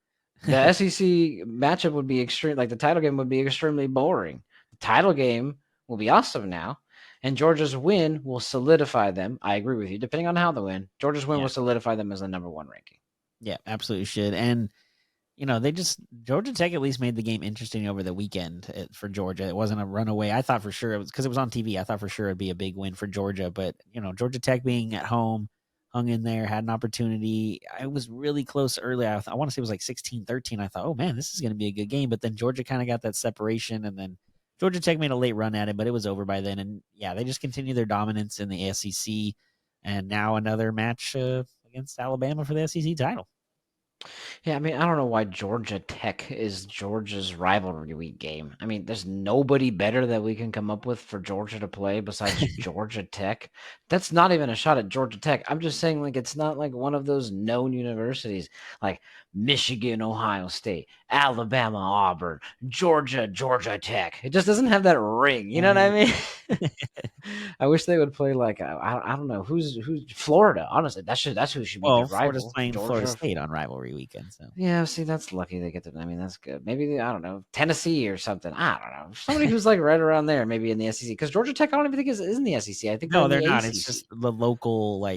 The SEC matchup would be extreme. Like the title game would be extremely boring. The title game will be awesome now. And Georgia's win will solidify them. I agree with you. Depending on how they win, Georgia's win Yeah. will solidify them as the number one ranking. Yeah, absolutely should. And they just Georgia Tech at least made the game interesting over the weekend for Georgia. It wasn't a runaway. I thought for sure it was because it was on TV. I thought for sure it'd be a big win for Georgia, but Georgia Tech being at home, hung in there, had an opportunity. It was really close early. I want to say it was like 16-13. I thought, oh man, this is going to be a good game. But then Georgia kind of got that separation, and then Georgia Tech made a late run at it, but it was over by then. And yeah, they just continue their dominance in the SEC, and now another match against Alabama for the SEC title. Yeah, I mean, I don't know why Georgia Tech is Georgia's rivalry week game. I mean, there's nobody better that we can come up with for Georgia to play besides Georgia Tech. That's not even a shot at Georgia Tech. I'm just saying, like, it's not like one of those known universities like Michigan, Ohio State, Alabama, Auburn, Georgia Tech. It just doesn't have that ring. You know what I mean? I wish they would play like I don't know who's Florida. Honestly, that's who should be Well, their Florida's rival. playing Florida Georgia. State on rivalry weekend, so Yeah, see, that's lucky they get to. I mean, that's good. Maybe I don't know Tennessee or something. I don't know somebody who's like right around there, maybe in the SEC. Because Georgia Tech, I don't even think is in the SEC. I think they're no, in they're the not. It's ACC. just the local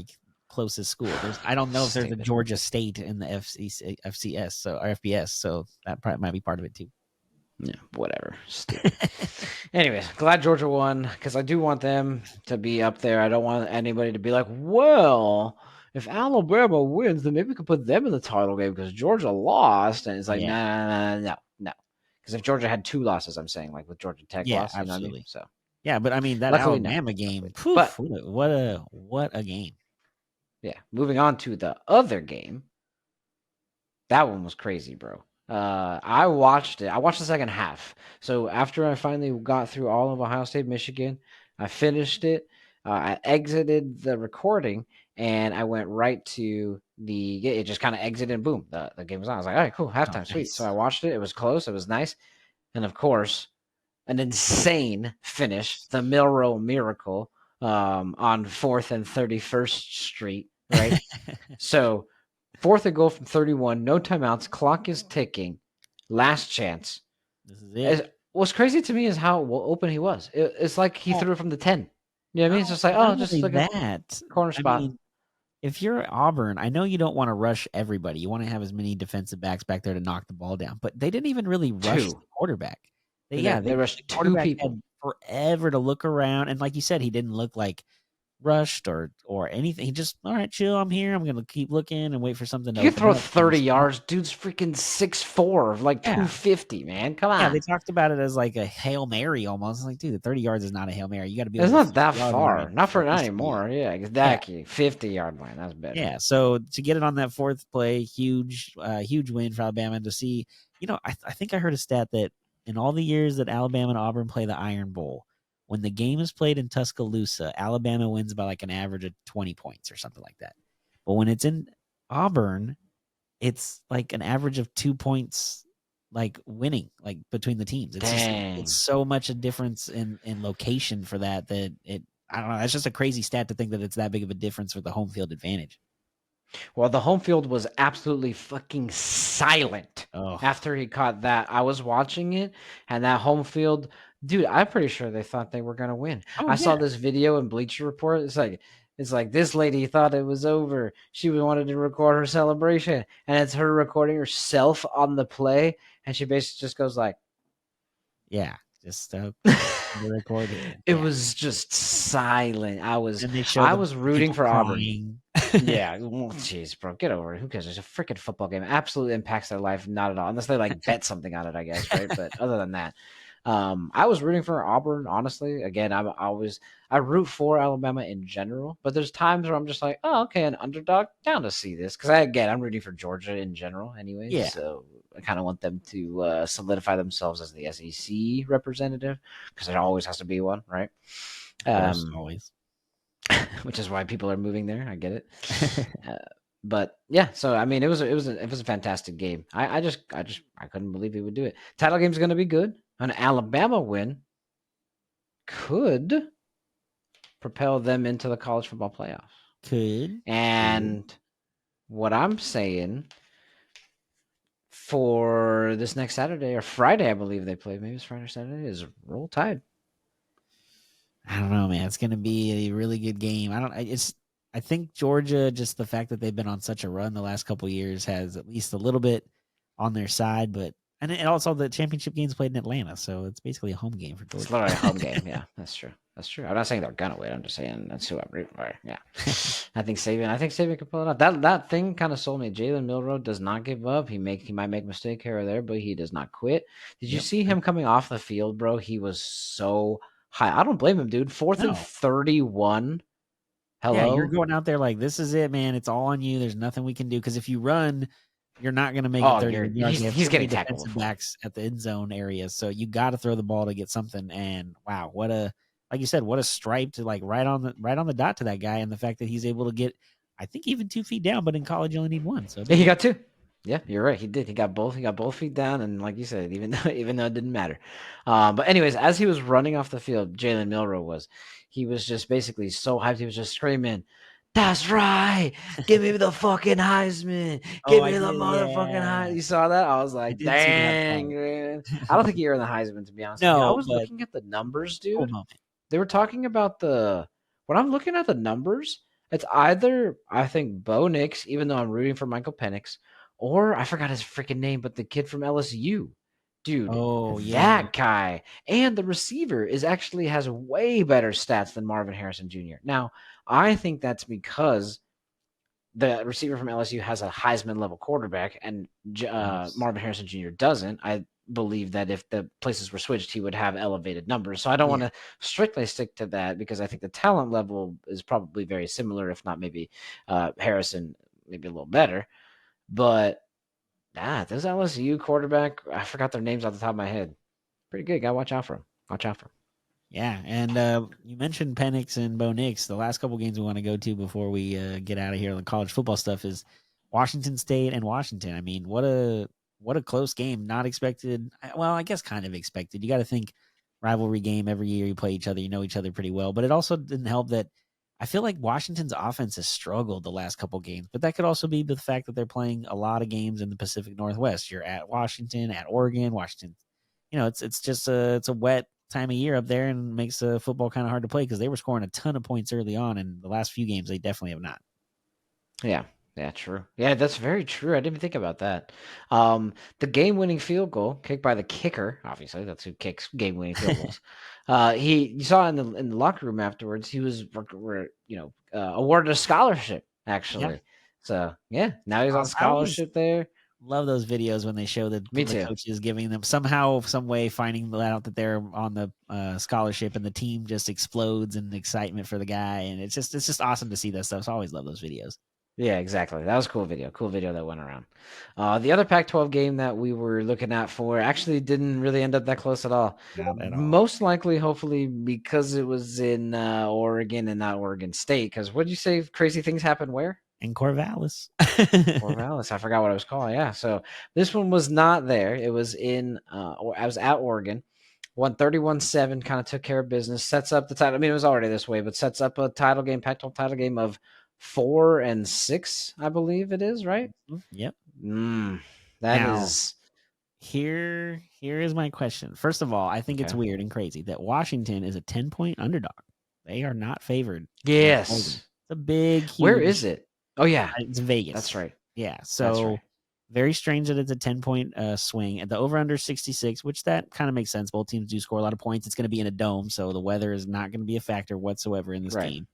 closest school. I don't know if there's a Stupid. Georgia State in the FCS, so or FBS, so that probably might be part of it too. Yeah, whatever. Stupid. Anyways, glad Georgia won because I do want them to be up there. I don't want anybody to be like, well, if Alabama wins, then maybe we could put them in the title game because Georgia lost. And it's like, Yeah, no. Because if Georgia had 2 losses, I'm saying like with Georgia Tech yeah, lost, you know what I mean? absolutely. So Yeah, but I mean that luckily, no. Alabama game, Luckily. poof, But what a game. yeah, moving on to the other game. That one was crazy, bro. I watched it. I watched the second half. So after I finally got through all of Ohio State, Michigan, I finished it. I exited the recording and I went right to the. It just kind of exited and boom, the game was on. I was like, all right, cool, Oh, halftime, sweet. So nice. I watched it. It was close. It was nice, and of course, an insane finish, the Milrow Miracle, on 4th and 31st Street, right? So 4th and goal from 31, no timeouts, clock is ticking, last chance. This is it. What's crazy to me is how open he was. It's like he Well, threw it from the 10. You know what I mean? It's just like, not oh, just only like a that, corner I spot. mean, if you're Auburn, I know you don't want to rush everybody. You want to have as many defensive backs back there to knock the ball down, but they didn't even really rush 2. the quarterback. They The rushed 2 quarterback had people. forever to look around, and like you said, he didn't look like rushed or anything. He just, all right, chill. I'm here. I'm gonna keep looking and wait for something to You can open throw up. 30 yards. Dude's freaking 6'4", like Yeah, 250, man. Come yeah. They on. talked about it as like a Hail Mary almost. Like, dude, the 30 yards is not a Hail Mary. You got to be It's over the not 50 that yard line far. Not for for it not to be. anymore. Yeah, Yeah, exactly. 50-yard line. That's better. yeah. So to get it on that 4th play, huge win for Alabama. And to see, I think I heard a stat that in all the years that Alabama and Auburn play the Iron Bowl, when the game is played in Tuscaloosa, Alabama wins by like an average of 20 points or something like that. But when it's in Auburn, it's like an average of 2 points, like winning, like between the teams. It's just it's Dang. so much a difference in location for that it. I don't know. That's just a crazy stat to think that it's that big of a difference for the home field advantage. Well, the home field was absolutely fucking silent Oh, after he caught that. I was watching it, and that home field, dude, I'm pretty sure they thought they were gonna win. oh I yeah, saw this video in Bleacher Report. It's like It's like this lady thought it was over. She wanted to record her celebration, and it's her recording herself on the play, and she basically just goes like, Yeah, just the record here. it Yeah, was just silent. and they show I the was rooting people for Auburn. crying. Yeah, well, jeez, bro, get over it. Who cares? It's a freaking football game. Absolutely impacts their life, not at all, unless they like bet something on it, I guess, right? But other than that, I was rooting for Auburn. Honestly, again, I root for Alabama in general, but there's times where I'm just like, oh, okay, an underdog, down to see this, because I'm rooting for Georgia in general, anyways. Yeah. So I kind of want them to solidify themselves as the SEC representative, because there always has to be one, right? Of course, always. Which is why people are moving there. I get it. But yeah, so I mean, it was a fantastic game. I couldn't believe he would do it. Title game's going to be good. An Alabama win could propel them into the college football playoffs. Could. And what I'm saying for this next Saturday or Friday, I believe they play. Maybe it's Friday or Saturday. Is Roll Tide. I don't know, man. It's going to be a really good game. I think Georgia, just the fact that they've been on such a run the last couple of years, has at least a little bit on their side. But and also the championship game's played in Atlanta, so it's basically a home game for Georgia. It's literally a home game. Yeah, that's true. That's true. I'm not saying they're gonna win. I'm just saying that's who I'm rooting for. Yeah, I think Saban can pull it off. That thing kind of sold me. Jalen Milroe does not give up. He might make a mistake here or there, but he does not quit. Did you see him coming off the field, bro? He was so high. I don't blame him, dude. 4th and 31. Hello. Yeah, you're going out there like, this is it, man. It's all on you. There's nothing we can do, because if you run, you're not going to make it 30 yards. He's getting tackled defensive backs at the end zone area, so you got to throw the ball to get something. And wow, like you said, what a stripe to like right on the dot to that guy, and the fact that he's able to get, I think, even 2 feet down, but in college you only need 1. So yeah, he got 2. Yeah, you're right. He did. He got both feet down, and like you said, even though it didn't matter. But anyways, as he was running off the field, Jalen Milroe he was just basically so hyped. He was just screaming, "That's right! Give me the fucking Heisman! Give me the motherfucking Heisman!" You saw that? I was like, "Dang, man!" I don't think he earned the Heisman, to be honest. No, I was looking at the numbers, dude. Cool. They were talking about when I'm looking at the numbers, it's either I think Bo Nix, even though I'm rooting for Michael Penix, or I forgot his freaking name, but the kid from LSU. Dude, that guy and the receiver actually has way better stats than Marvin Harrison Jr. Now, I think that's because the receiver from LSU has a Heisman level quarterback, and Marvin Harrison Jr. doesn't. I believe that if the places were switched, he would have elevated numbers. So I don't want to strictly stick to that, because I think the talent level is probably very similar, if not maybe Harrison maybe a little better. But this LSU quarterback, I forgot their names off the top of my head. Pretty good. Gotta watch out for him. Yeah, and you mentioned Penix and Bo Nix. The last couple games we want to go to before we get out of here on the college football stuff is Washington State and Washington. I mean, what a close game. Not expected. Well, I guess kind of expected. You got to think rivalry game every year. You play each other. You know each other pretty well. But it also didn't help that I feel like Washington's offense has struggled the last couple games. But that could also be the fact that they're playing a lot of games in the Pacific Northwest. You're at Washington, at Oregon. Washington, it's just a wet time of year up there, and makes football kind of hard to play, because they were scoring a ton of points early on, and the last few games they definitely have not. Yeah, true. Yeah, that's very true. I didn't even think about that. The game-winning field goal kicked by the kicker. Obviously, that's who kicks game-winning field goals. You saw in the locker room afterwards, he was awarded a scholarship, actually. Yeah. So yeah, now he's on scholarship there. Love those videos when they show the coaches giving them somehow, some way, finding out that they're on the scholarship, and the team just explodes in excitement for the guy, and it's just awesome to see that stuff. So I always love those videos. Yeah, exactly. That was a cool video that went around. The other Pac-12 game that we were looking at actually didn't really end up that close at all. Not at all. Most likely, hopefully, because it was in Oregon and not Oregon State. Because what did you say? Crazy things happen where? In Corvallis. Corvallis. I forgot what it was called. Yeah. So this one was not there. It was I was at Oregon. Won 31-7, kind of took care of business. Sets up the title. I mean, it was already this way, but sets up a title game, Pac-12 title game of 4 and 6, I believe it is, right? Yep. Here is my question. First of all, I think it's weird and crazy that Washington is a 10-point underdog. They are not favored. Yes. It's a big, Where is huge. it? Oh yeah, It's that's Vegas. right. Yeah. That's So right. very strange that it's a 10-point swing. And the over under 66, which that kind of makes sense. Both teams do score a lot of points. It's going to be in a dome, so the weather is not going to be a factor whatsoever in this Right. game.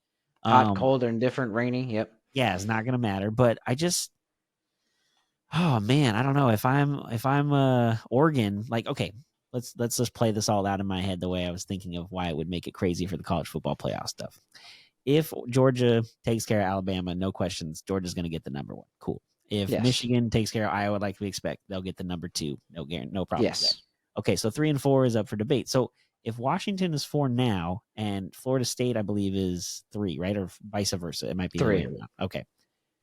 Hot, cold, or indifferent, rainy. Yep. Yeah, it's not going to matter. But I just, oh man, I don't know if I'm Oregon. Like, okay, let's just play this all out in my head the way I was thinking of why it would make it crazy for the college football playoff stuff. If Georgia takes care of Alabama, no questions, Georgia's going to get the number one. Cool. If Yes. Michigan takes care of Iowa, like we expect, they'll get the number two. No problems there. Yes. Okay, so 3 and 4 is up for debate. So if Washington is 4 now and Florida State, I believe, is 3, right, or vice versa, it might be the way 3. around. Okay,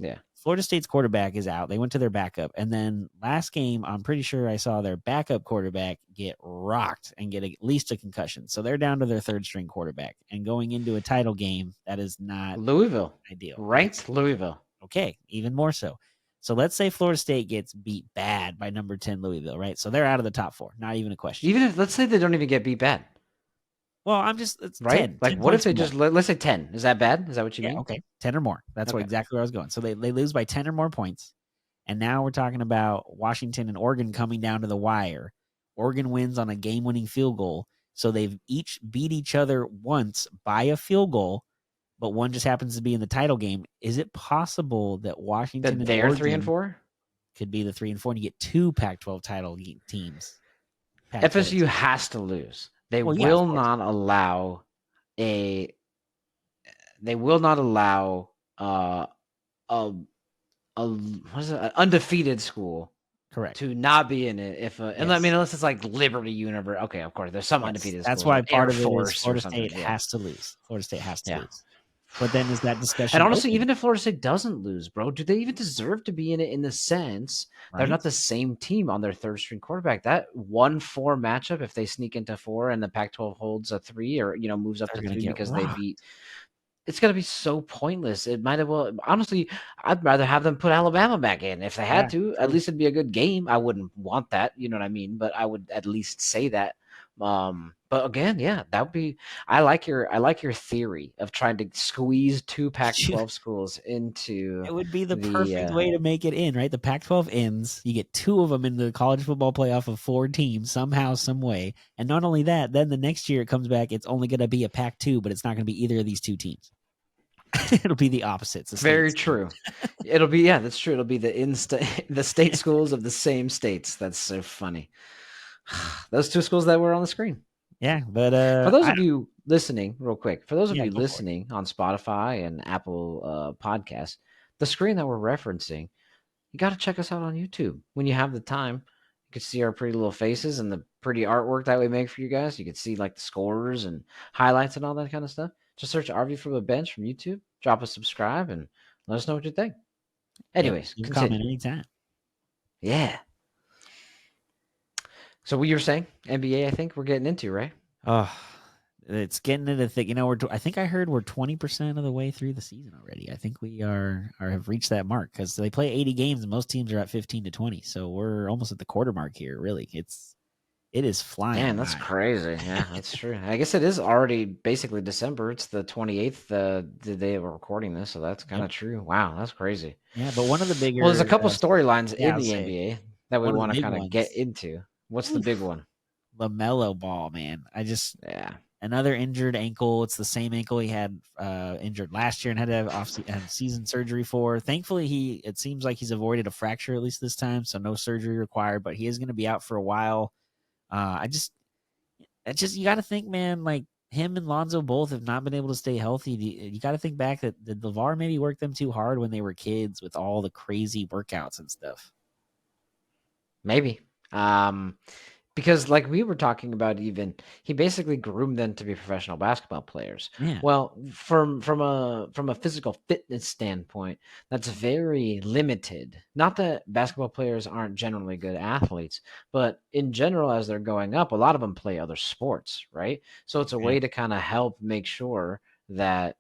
Yeah. Florida State's quarterback is out. They went to their backup. And then last game, I'm pretty sure I saw their backup quarterback get rocked and get at least a concussion. So they're down to their third string quarterback. And going into a title game, that is not Louisville. ideal. Yes. Ranked Louisville. Okay. Even more so. So let's say Florida State gets beat bad by number 10 Louisville, right? So they're out of the top 4. Not even a question. Even if, let's say they don't even get beat bad. Well, it's Right? 10. Like, 10 what if points they or more. just, let's say 10. Is that bad? Is that what you Yeah, mean? okay. 10 or more. That's Okay. exactly where I was going. So they lose by 10 or more points. And now we're talking about Washington and Oregon coming down to the wire. Oregon wins on a game-winning field goal. So they've each beat each other once by a field goal, but one just happens to be in the title game. Is it possible that Washington That and they're 3 and Oregon 4? could be the 3 and 4 and you get 2 Pac-12 title teams? Pac-12 FSU teams. has to lose. They Well, yeah, of will course. not allow a. They will not allow a what is it? An undefeated school Correct. to not be in it if and I Yes. mean unless it's like Liberty University. Okay, of course, there's some Yes. undefeated That's schools, why like Air part of it is Force or Florida something. State Yeah, has to lose. Florida State has to yeah. lose. But then is that And discussion honestly, open, even if Florida State doesn't lose, bro, do they even deserve to be in it in the sense they're right? not the same team on their third string quarterback? That 1-4 matchup, if they sneak into 4 and the Pac-12 holds a 3 or moves up They're to going to 3 get because they rocked. beat, it's gonna be so pointless. It might as well, honestly, I'd rather have them put Alabama back in if they Yeah, had to. At true. least it'd be a good game. I wouldn't want that, you know what I mean? But I would at least say that. But again, yeah, that would be. I like your theory of trying to squeeze 2 Pac-12 schools into It would be the the. perfect way to make it in, right? The Pac-12 ends. You get 2 of them in the college football playoff of 4 teams somehow, some way. And not only that, then the next year it comes back. It's only going to be a Pac-2, but it's not going to be either of these 2 teams. It'll be the opposites. The Very states. true. It'll be that's true. It'll be the state schools of the same states. That's so funny. Those 2 schools that were on the screen. Yeah, but For those of you listening, real quick, for those of yeah, you go for it. listening on Spotify and Apple Podcasts, the screen that we're referencing, you got to check us out on YouTube when you have the time. You can see our pretty little faces and the pretty artwork that we make for you guys. You can see like the scores and highlights and all that kind of stuff. Just search RV from the Bench from YouTube, drop a subscribe, and let us know what you think. Yep, Anyways, you can continue. comment anytime. Yeah. So what you were saying, NBA, I think we're getting into, right? Oh, it's getting into thick. I think I heard we're 20% of the way through the season already. I think we are have reached that mark because they play 80 games and most teams are at 15 to 20. So we're almost at the quarter mark here. Really, it is flying Man, that's by. crazy. Yeah, that's true. I guess it is already basically December. It's the 28th, the day we're recording this, so that's kind Yep. of true. Wow, that's crazy. Yeah, but one of the bigger, Well, there's a couple storylines yeah, in I'll the say NBA that we one of the want to big kind of get ones. into. What's the big Oof, one? LaMelo Ball, man. Yeah. Another injured ankle. It's the same ankle he had injured last year and had to have season surgery for. Thankfully, it seems like he's avoided a fracture at least this time, so no surgery required. But he is going to be out for a while. You got to think, man. Like him and Lonzo both have not been able to stay healthy. You got to think back that did LeVar maybe work them too hard when they were kids with all the crazy workouts and stuff. Maybe. Because like we were talking about, even he basically groomed them to be professional basketball players. Yeah, Well, from a physical fitness standpoint, that's very limited. Not that basketball players aren't generally good athletes, but in general, as they're going up, a lot of them play other sports, right? So it's a okay. way to kind of help make sure that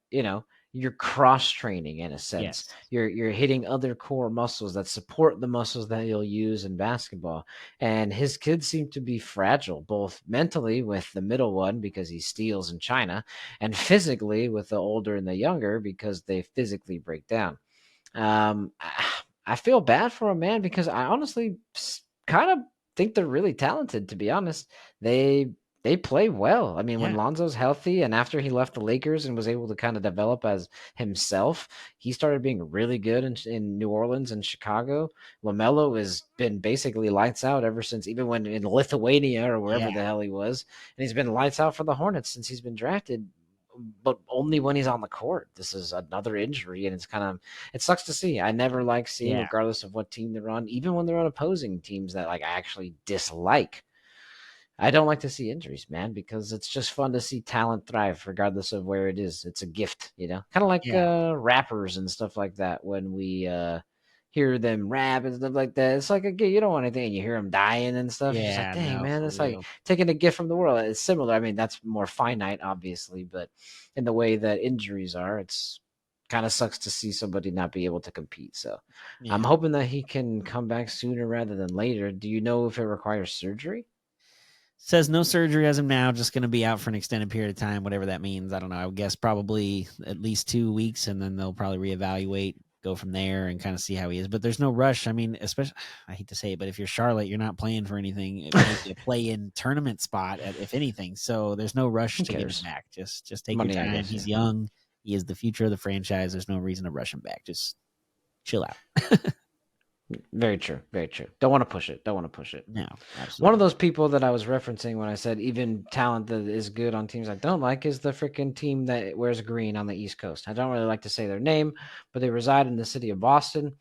you're cross training in a sense. Yes. You're hitting other core muscles that support the muscles that you'll use in basketball. And his kids seem to be fragile, both mentally with the middle one because he steals in China, and physically with the older and the younger because they physically break down. I feel bad for him, man, because I honestly kind of think they're really talented. To be honest, they they play well. I mean, when Yeah. Lonzo's healthy and after he left the Lakers and was able to kind of develop as himself, he started being really good in New Orleans and Chicago. LaMelo has been basically lights out ever since, even when in Lithuania or wherever Yeah. the hell he was, and he's been lights out for the Hornets since he's been drafted. But only when he's on the court. This is another injury, and it's kind of it sucks to see. I never like seeing, Yeah. regardless of what team they're on, even when they're on opposing teams that like I actually dislike. I don't like to see injuries, man, because it's just fun to see talent thrive, regardless of where it is. It's a gift, kind of like Yeah. rappers and stuff like that. When we hear them rap and stuff like that, it's like a gift. You don't want anything, and you hear them dying and stuff. You're just like, Yeah. dang, No, man, for that's like real. taking a gift from the world. It's similar. I mean, that's more finite, obviously, but in the way that injuries are, it's kind of sucks to see somebody not be able to compete. So I'm Yeah. hoping that he can come back sooner rather than later. Do you know if it requires surgery? Says no surgery as of now, just going to be out for an extended period of time, whatever that means. I don't know. I would guess probably at least 2 weeks, and then they'll probably reevaluate, go from there, and kind of see how he is. But there's no rush. I mean, especially, I hate to say it, but if you're Charlotte, you're not playing for anything. It may be a play-in tournament spot, if anything. So there's no rush Who to get him cares? back. Just take your Money, I time. guess. Yeah. He's young. He is the future of the franchise. There's no reason to rush him back. Just chill out. Very true. Very true. Don't want to push it. Don't want to push it. No, One of absolutely. those people that I was referencing when I said even talent that is good on teams I don't like is the freaking team that wears green on the East Coast. I don't really like to say their name, but they reside in the city of Boston.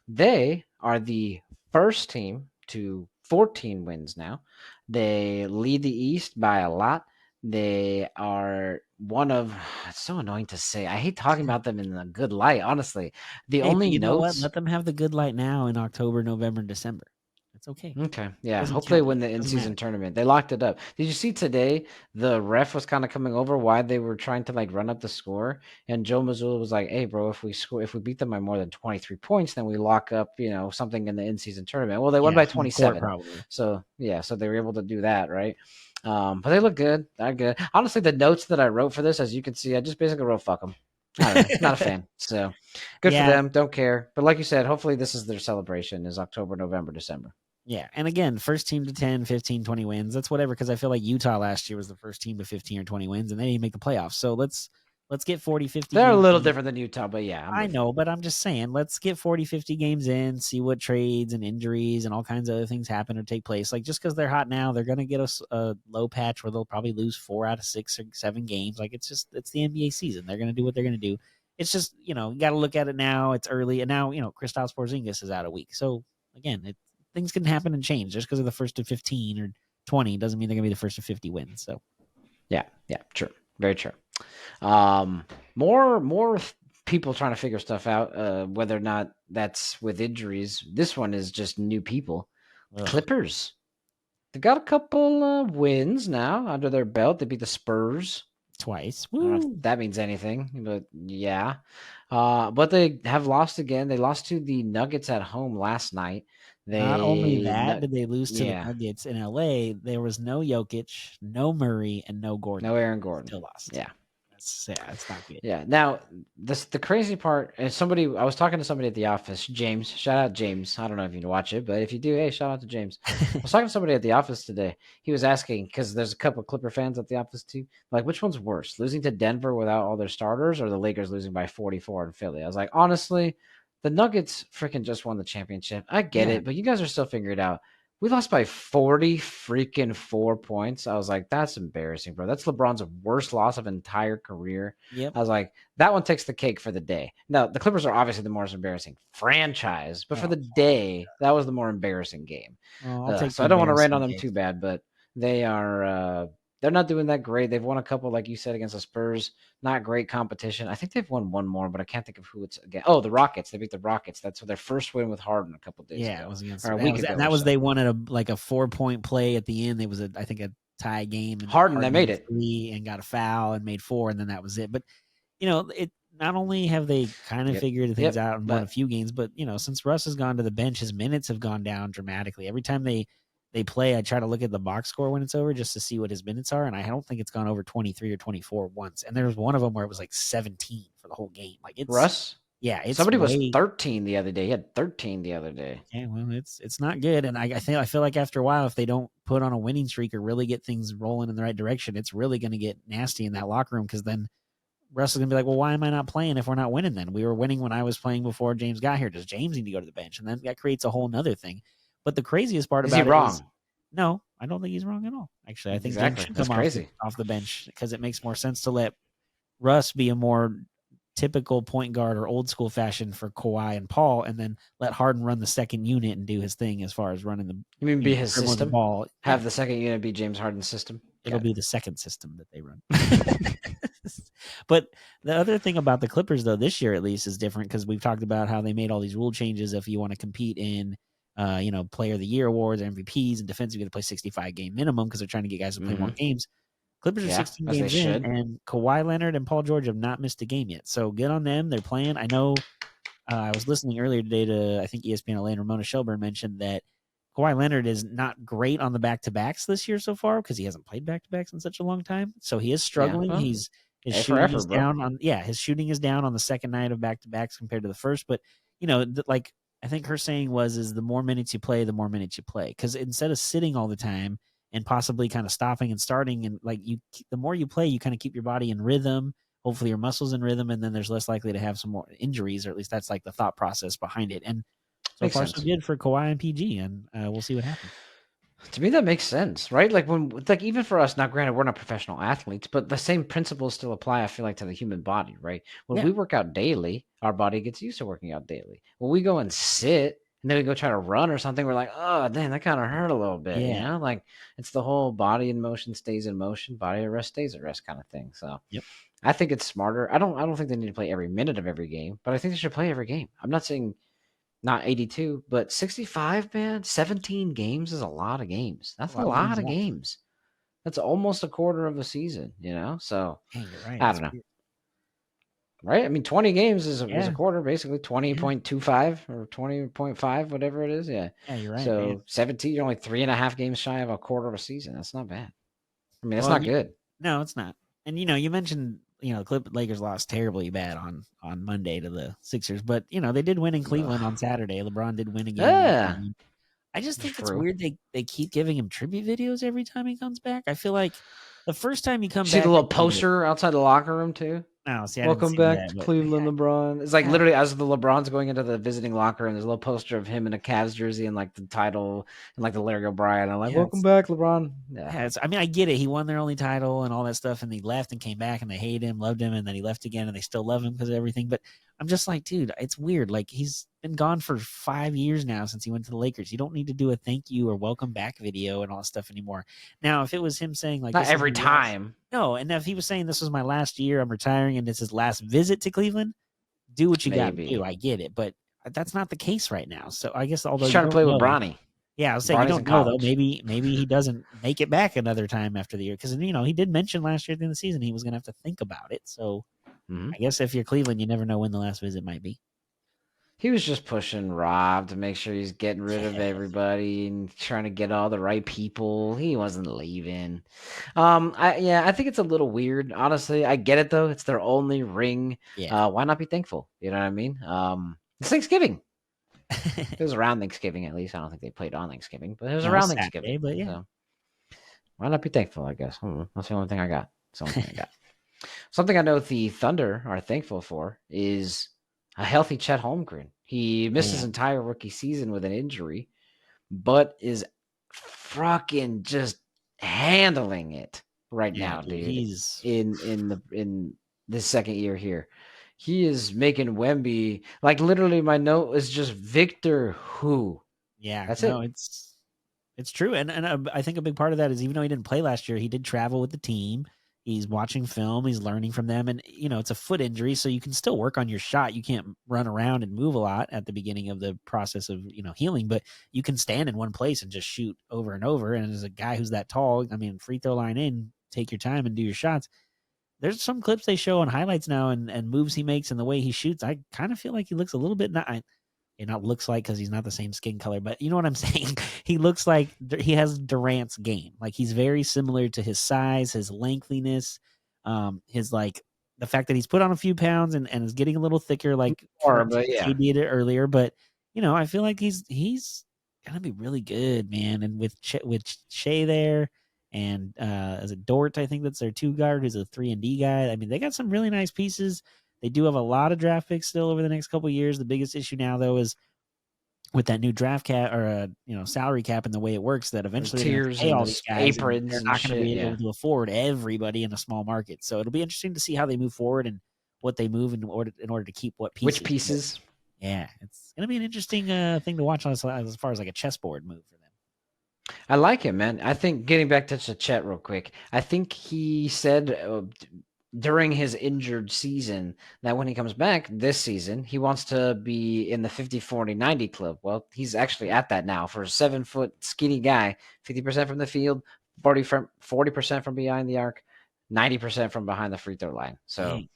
They are the first team to 14 wins now. They lead the East by a lot. They are one of it's so annoying to say. I hate talking about them in a good light, honestly. The Hey, but only you know what? notes. Let them have the good light now in October, November, and December. It's okay. Okay. Yeah. Doesn't Hopefully count win yet. the Doesn't in-season matter. tournament. They locked it up. Did you see today the ref was kind of coming over why they were trying to like run up the score? And Joe Mazzulla was like, hey bro, if we beat them by more than 23 points, then we lock up, something in the in-season tournament. Well, they won Yeah, by home court 27. probably. So yeah, so they were able to do that, right? But they look good. They're good. Honestly, the notes that I wrote for this, as you can see, I just basically wrote fuck them. I don't know. Not a fan. So good for Yeah, them. Don't care. But like you said, hopefully this is their celebration is October, November, December. yeah. And again, first team to 10, 15, 20 wins. That's whatever, because I feel like Utah last year was the first team to 15 or 20 wins, and they didn't make the playoffs. So let's get 40, 50 They're a games little in. different than Utah, but yeah, I'm I with you. know, but I'm just saying, let's get 40, 50 games in, see what trades and injuries and all kinds of other things happen or take place. Like, just because they're hot now, they're going to get a low patch where they'll probably lose 4 out of 6 or 7 games. Like, it's the NBA season. They're going to do what they're going to do. It's just, you got to look at it now. It's early. And now, Kristaps Porzingis is out a week. So, again, things can happen and change. Just because of the first to 15 or 20 doesn't mean they're going to be the first to 50 wins. So, Yeah, true. Very true. More people trying to figure stuff out, whether or not that's with injuries. This one is just new people. ugh, Clippers. They got a couple wins now under their belt. They beat the Spurs. twice. I don't know if Woo. that means anything, but yeah. But they have lost again. They lost to the Nuggets at home last night. Not only They, that, did they lose to the yeah, Nuggets in LA. There was no Jokic, no Murray, and no Gordon. no Aaron Gordon. Still lost. Yeah. It's not good. Yeah. Now, the crazy part is I was talking to somebody at the office, James. Shout out James. I don't know if you watch it, but if you do, hey, shout out to James. I was talking to somebody at the office today. He was asking because there's a couple of Clipper fans at the office too. Like, which one's worse, losing to Denver without all their starters, or the Lakers losing by 44 in Philly? I was like, honestly, the Nuggets freaking just won the championship. I get Yeah. it, but you guys are still figuring it out. We lost by 40 freaking 4 points. I was like, that's embarrassing, bro. That's LeBron's worst loss of entire career. Yep. I was like, that one takes the cake for the day. Now, the Clippers are obviously the most embarrassing franchise, but for Oh, the day, that was the more embarrassing game. well, I'll take So the I don't want to rant on embarrassing them day. too bad, but they are they're not doing that great. They've won a couple, like you said, against the Spurs. Not great competition. I think they've won one more, but I can't think of who it's again. Oh, the Rockets. They beat the Rockets. That's their first win with Harden a couple days Yeah, it ago, was against or a that week was ago and or that was so. they won at a 4-point play at the end. It was I think a tie game, and Harden, they Harden hit made a it. three and got a foul and made four, and then that was it. But it not only have they kind of Yep. figured things Yep. out and won a But few games, but since Russ has gone to the bench, his minutes have gone down dramatically. Every time they play, I try to look at the box score when it's over just to see what his minutes are, and I don't think it's gone over 23 or 24 once. And there was one of them where it was like 17 for the whole game. Like Russ, it's somebody was way 13 the other day. He had 13 the other day. yeah, well, it's not good. And I feel like after a while, if they don't put on a winning streak or really get things rolling in the right direction, it's really going to get nasty in that locker room because then Russ is gonna be like, well, why am I not playing if we're not winning then? We were winning when I was playing before James got here. Does James need to go to the bench? And then that creates a whole nother thing. But the craziest part Is he about it is wrong? no, I don't think he's wrong at all. Actually, I think James Exactly. should That's come crazy. off the bench because it makes more sense to let Russ be a more typical point guard or old school fashion for Kawhi and Paul, and then let Harden run the second unit and do his thing as far as running the You mean be his dribbling the system? ball. Have Yeah, the second unit be James Harden's system? it'll be the second system that they run. But the other thing about the Clippers, though, this year at least is different because we've talked about how they made all these rule changes. If you want to compete in, Player of the Year awards, MVPs, and defensive, you got to play 65 game minimum because they're trying to get guys to play more games. Clippers are Yeah, 16 as they games in, should. and Kawhi Leonard and Paul George have not missed a game yet. So good on them. They're playing. I know. I was listening earlier today to I think ESPN LA and Ramona Shelburne mentioned that Kawhi Leonard is not great on the back to backs this year so far because he hasn't played back to backs in such a long time. So he is Yeah. struggling. Well, His A for shooting is effort, bro. down on his shooting is down on the second night of back to backs compared to the first. But like I think her saying is the more minutes you play, the more minutes you play. Because instead of sitting all the time and possibly kind of stopping and starting and the more you play, you kind of keep your body in rhythm. Hopefully your muscles in rhythm, and then there's less likely to have some more injuries, or at least that's like the thought process behind it. And so Makes far, so sense. good for Kawhi and PG, and we'll see what happens. To me, that makes sense, right? Like even for us, now granted, we're not professional athletes, but the same principles still apply, I feel like, to the human body, right? When Yeah, we work out daily, our body gets used to working out daily. When we go and sit and then we go try to run or something, we're like, oh, damn, that kind of hurt a little bit, you yeah, know? Like it's the whole body in motion stays in motion, body at rest stays at rest kind of thing. So yep. I think it's smarter. I don't think they need to play every minute of every game, but I think they should play every game. I'm not saying not 82, but 65, man. 17 games is a lot of games. It's That's a a lot of lot games of left. games. That's almost a quarter of a season, you know? So Yeah, you're right. I It's don't know. weird. Right? I mean, 20 games is a Yeah, quarter, basically yeah, 20.25 or 20.5, whatever it is. Yeah. yeah. You're right, man. So 17, you're only 3.5 games shy of a quarter of a season. That's not bad. I mean, that's Well, not good. no, it's not. And you mentioned Lakers lost terribly bad on Monday to the Sixers, but they did win in Cleveland on Ugh. Saturday. LeBron did win again in Yeah, Cleveland. I just think it's true. weird they keep giving him tribute videos every time he comes back. I feel like the first time you come See the back, I little get it. poster outside the locker room, too? No, see, I didn't Welcome see back that, to but Cleveland, LeBron. It's like yeah, literally as the LeBron's going into the visiting locker room, there's a little poster of him in a Cavs jersey and like the title and like the Larry O'Brien. I'm like, yeah, welcome back, LeBron. Yeah. I mean, I get it. He won their only title and all that stuff, and he left and came back, and they hated him, loved him, and then he left again, and they still love him because of everything. But I'm just like, dude, it's weird. Like he's been gone for 5 years now since he went to the Lakers. You don't need to do a thank you or welcome back video and all that stuff anymore. Now, if it was him saying like Not this is every my last, time. no, and if he was saying this was my last year, I'm retiring, and it's his last visit to Cleveland, do what you got to do. Maybe. I get it, but that's not the case right now. So I guess although He's you trying to don't play with know. Bronny. Yeah, I was saying you Bronny's in don't know though. college. Maybe he doesn't make it back another time after the year because he did mention last year at the end of the season he was going to have to think about it. So Hmm. I guess if you're Cleveland, you never know when the last visit might be. He was just pushing Rob to make sure he's getting rid of everybody and trying to get all the right people. He wasn't leaving. I think it's a little weird. Honestly, I get it though. It's their only ring. Yeah. Why not be thankful? You know what I mean? It's Thanksgiving. It was around Thanksgiving, at least. I don't think they played on Thanksgiving, but it was No, it's around Saturday, Thanksgiving. but yeah, So why not be thankful? I guess. I don't know. That's the only thing I got. That's the only thing I got. Something I know the Thunder are thankful for is a healthy Chet Holmgren. He missed his yeah, entire rookie season with an injury, but is fucking just handling it right yeah, now, dude. dude. He's In this second year here, he is making Wemby like literally. My note is just Victor who. yeah, That's no, it. it's true, and I think a big part of that is even though he didn't play last year, he did travel with the team. He's watching film, he's learning from them, and it's a foot injury, so you can still work on your shot. You can't run around and move a lot at the beginning of the process of healing, but you can stand in one place and just shoot over and over. And as a guy who's that tall, I mean, free throw line in, take your time and do your shots. there's some clips they show on highlights now and moves he makes and the way he shoots. I kind of feel like he looks a little bit not looks like because he's not the same skin color, but you know what I'm saying? He looks like he has Durant's game. Like he's very similar to his size, his lengthiness, his like the fact that he's put on a few pounds and is getting a little thicker, like Or, but yeah, KD did it earlier. But I feel like he's gonna be really good, man. And with Shea there, and as a Dort, I think that's their 2 guard, who's a 3-and-D guy. I mean, they got some really nice pieces. They do have a lot of draft picks still over the next couple of years. The biggest issue now, though, is with that new draft cap or salary cap and the way it works, that eventually they're going to tiers pay and all the these guys, and aprons they're and not going to shit. be Yeah. able to afford everybody in a small market. So it'll be interesting to see how they move forward and what they move in order to keep what pieces. Which pieces? But, yeah, it's going to be an interesting thing to watch as far as like a chessboard move for them. I like it, man. I think getting back to the chat real quick, I think he said during his injured season that when he comes back this season, he wants to be in the 50, 40, 90 club. Well, he's actually at that now for a 7-foot skinny guy, 50% from the field, 40% from behind the arc, 90% from behind the free throw line. So Dang.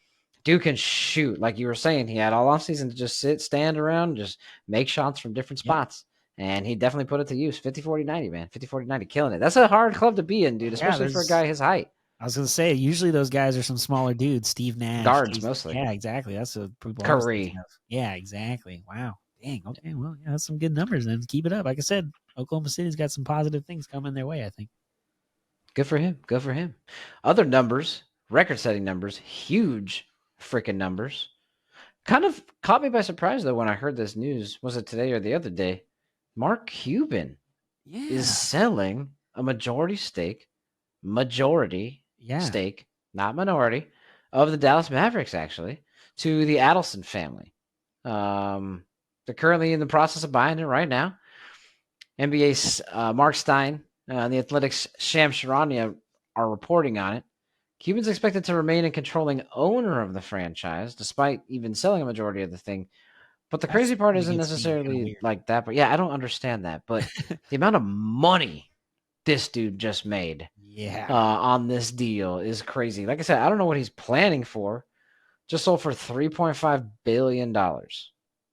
dude can shoot. Like you were saying, he had all offseason to just stand around, just make shots from different spots. And he definitely put it to use. 50, 40, 90, man. 50, 40, 90, killing it. That's a hard club to be in, dude, especially for a guy his height. I was going to say, usually those guys are some smaller dudes. Steve Nash. Guards, mostly. Yeah, exactly. That's a Curry. Yeah, exactly. Wow. Dang. Okay. Well, yeah, that's some good numbers then. Keep it up. Like I said, Oklahoma City's got some positive things coming their way, I think. Good for him. Good for him. Other numbers, record-setting numbers, huge freaking numbers. Kind of caught me by surprise, though, when I heard this news. Was it today or the other day? Mark Cuban is selling a majority stake, not minority, of the Dallas Mavericks, actually, to the Adelson family. They're currently in the process of buying it right now. NBA's Mark Stein and the Athletics' Shams Charania are reporting on it. Cuban's expected to remain a controlling owner of the franchise, despite even selling a majority of the thing. But the crazy part isn't necessarily like that. But yeah, I don't understand that. But the amount of money this dude just made on this deal is crazy. Like I said, I don't know what he's planning for. Just sold for $3.5 billion.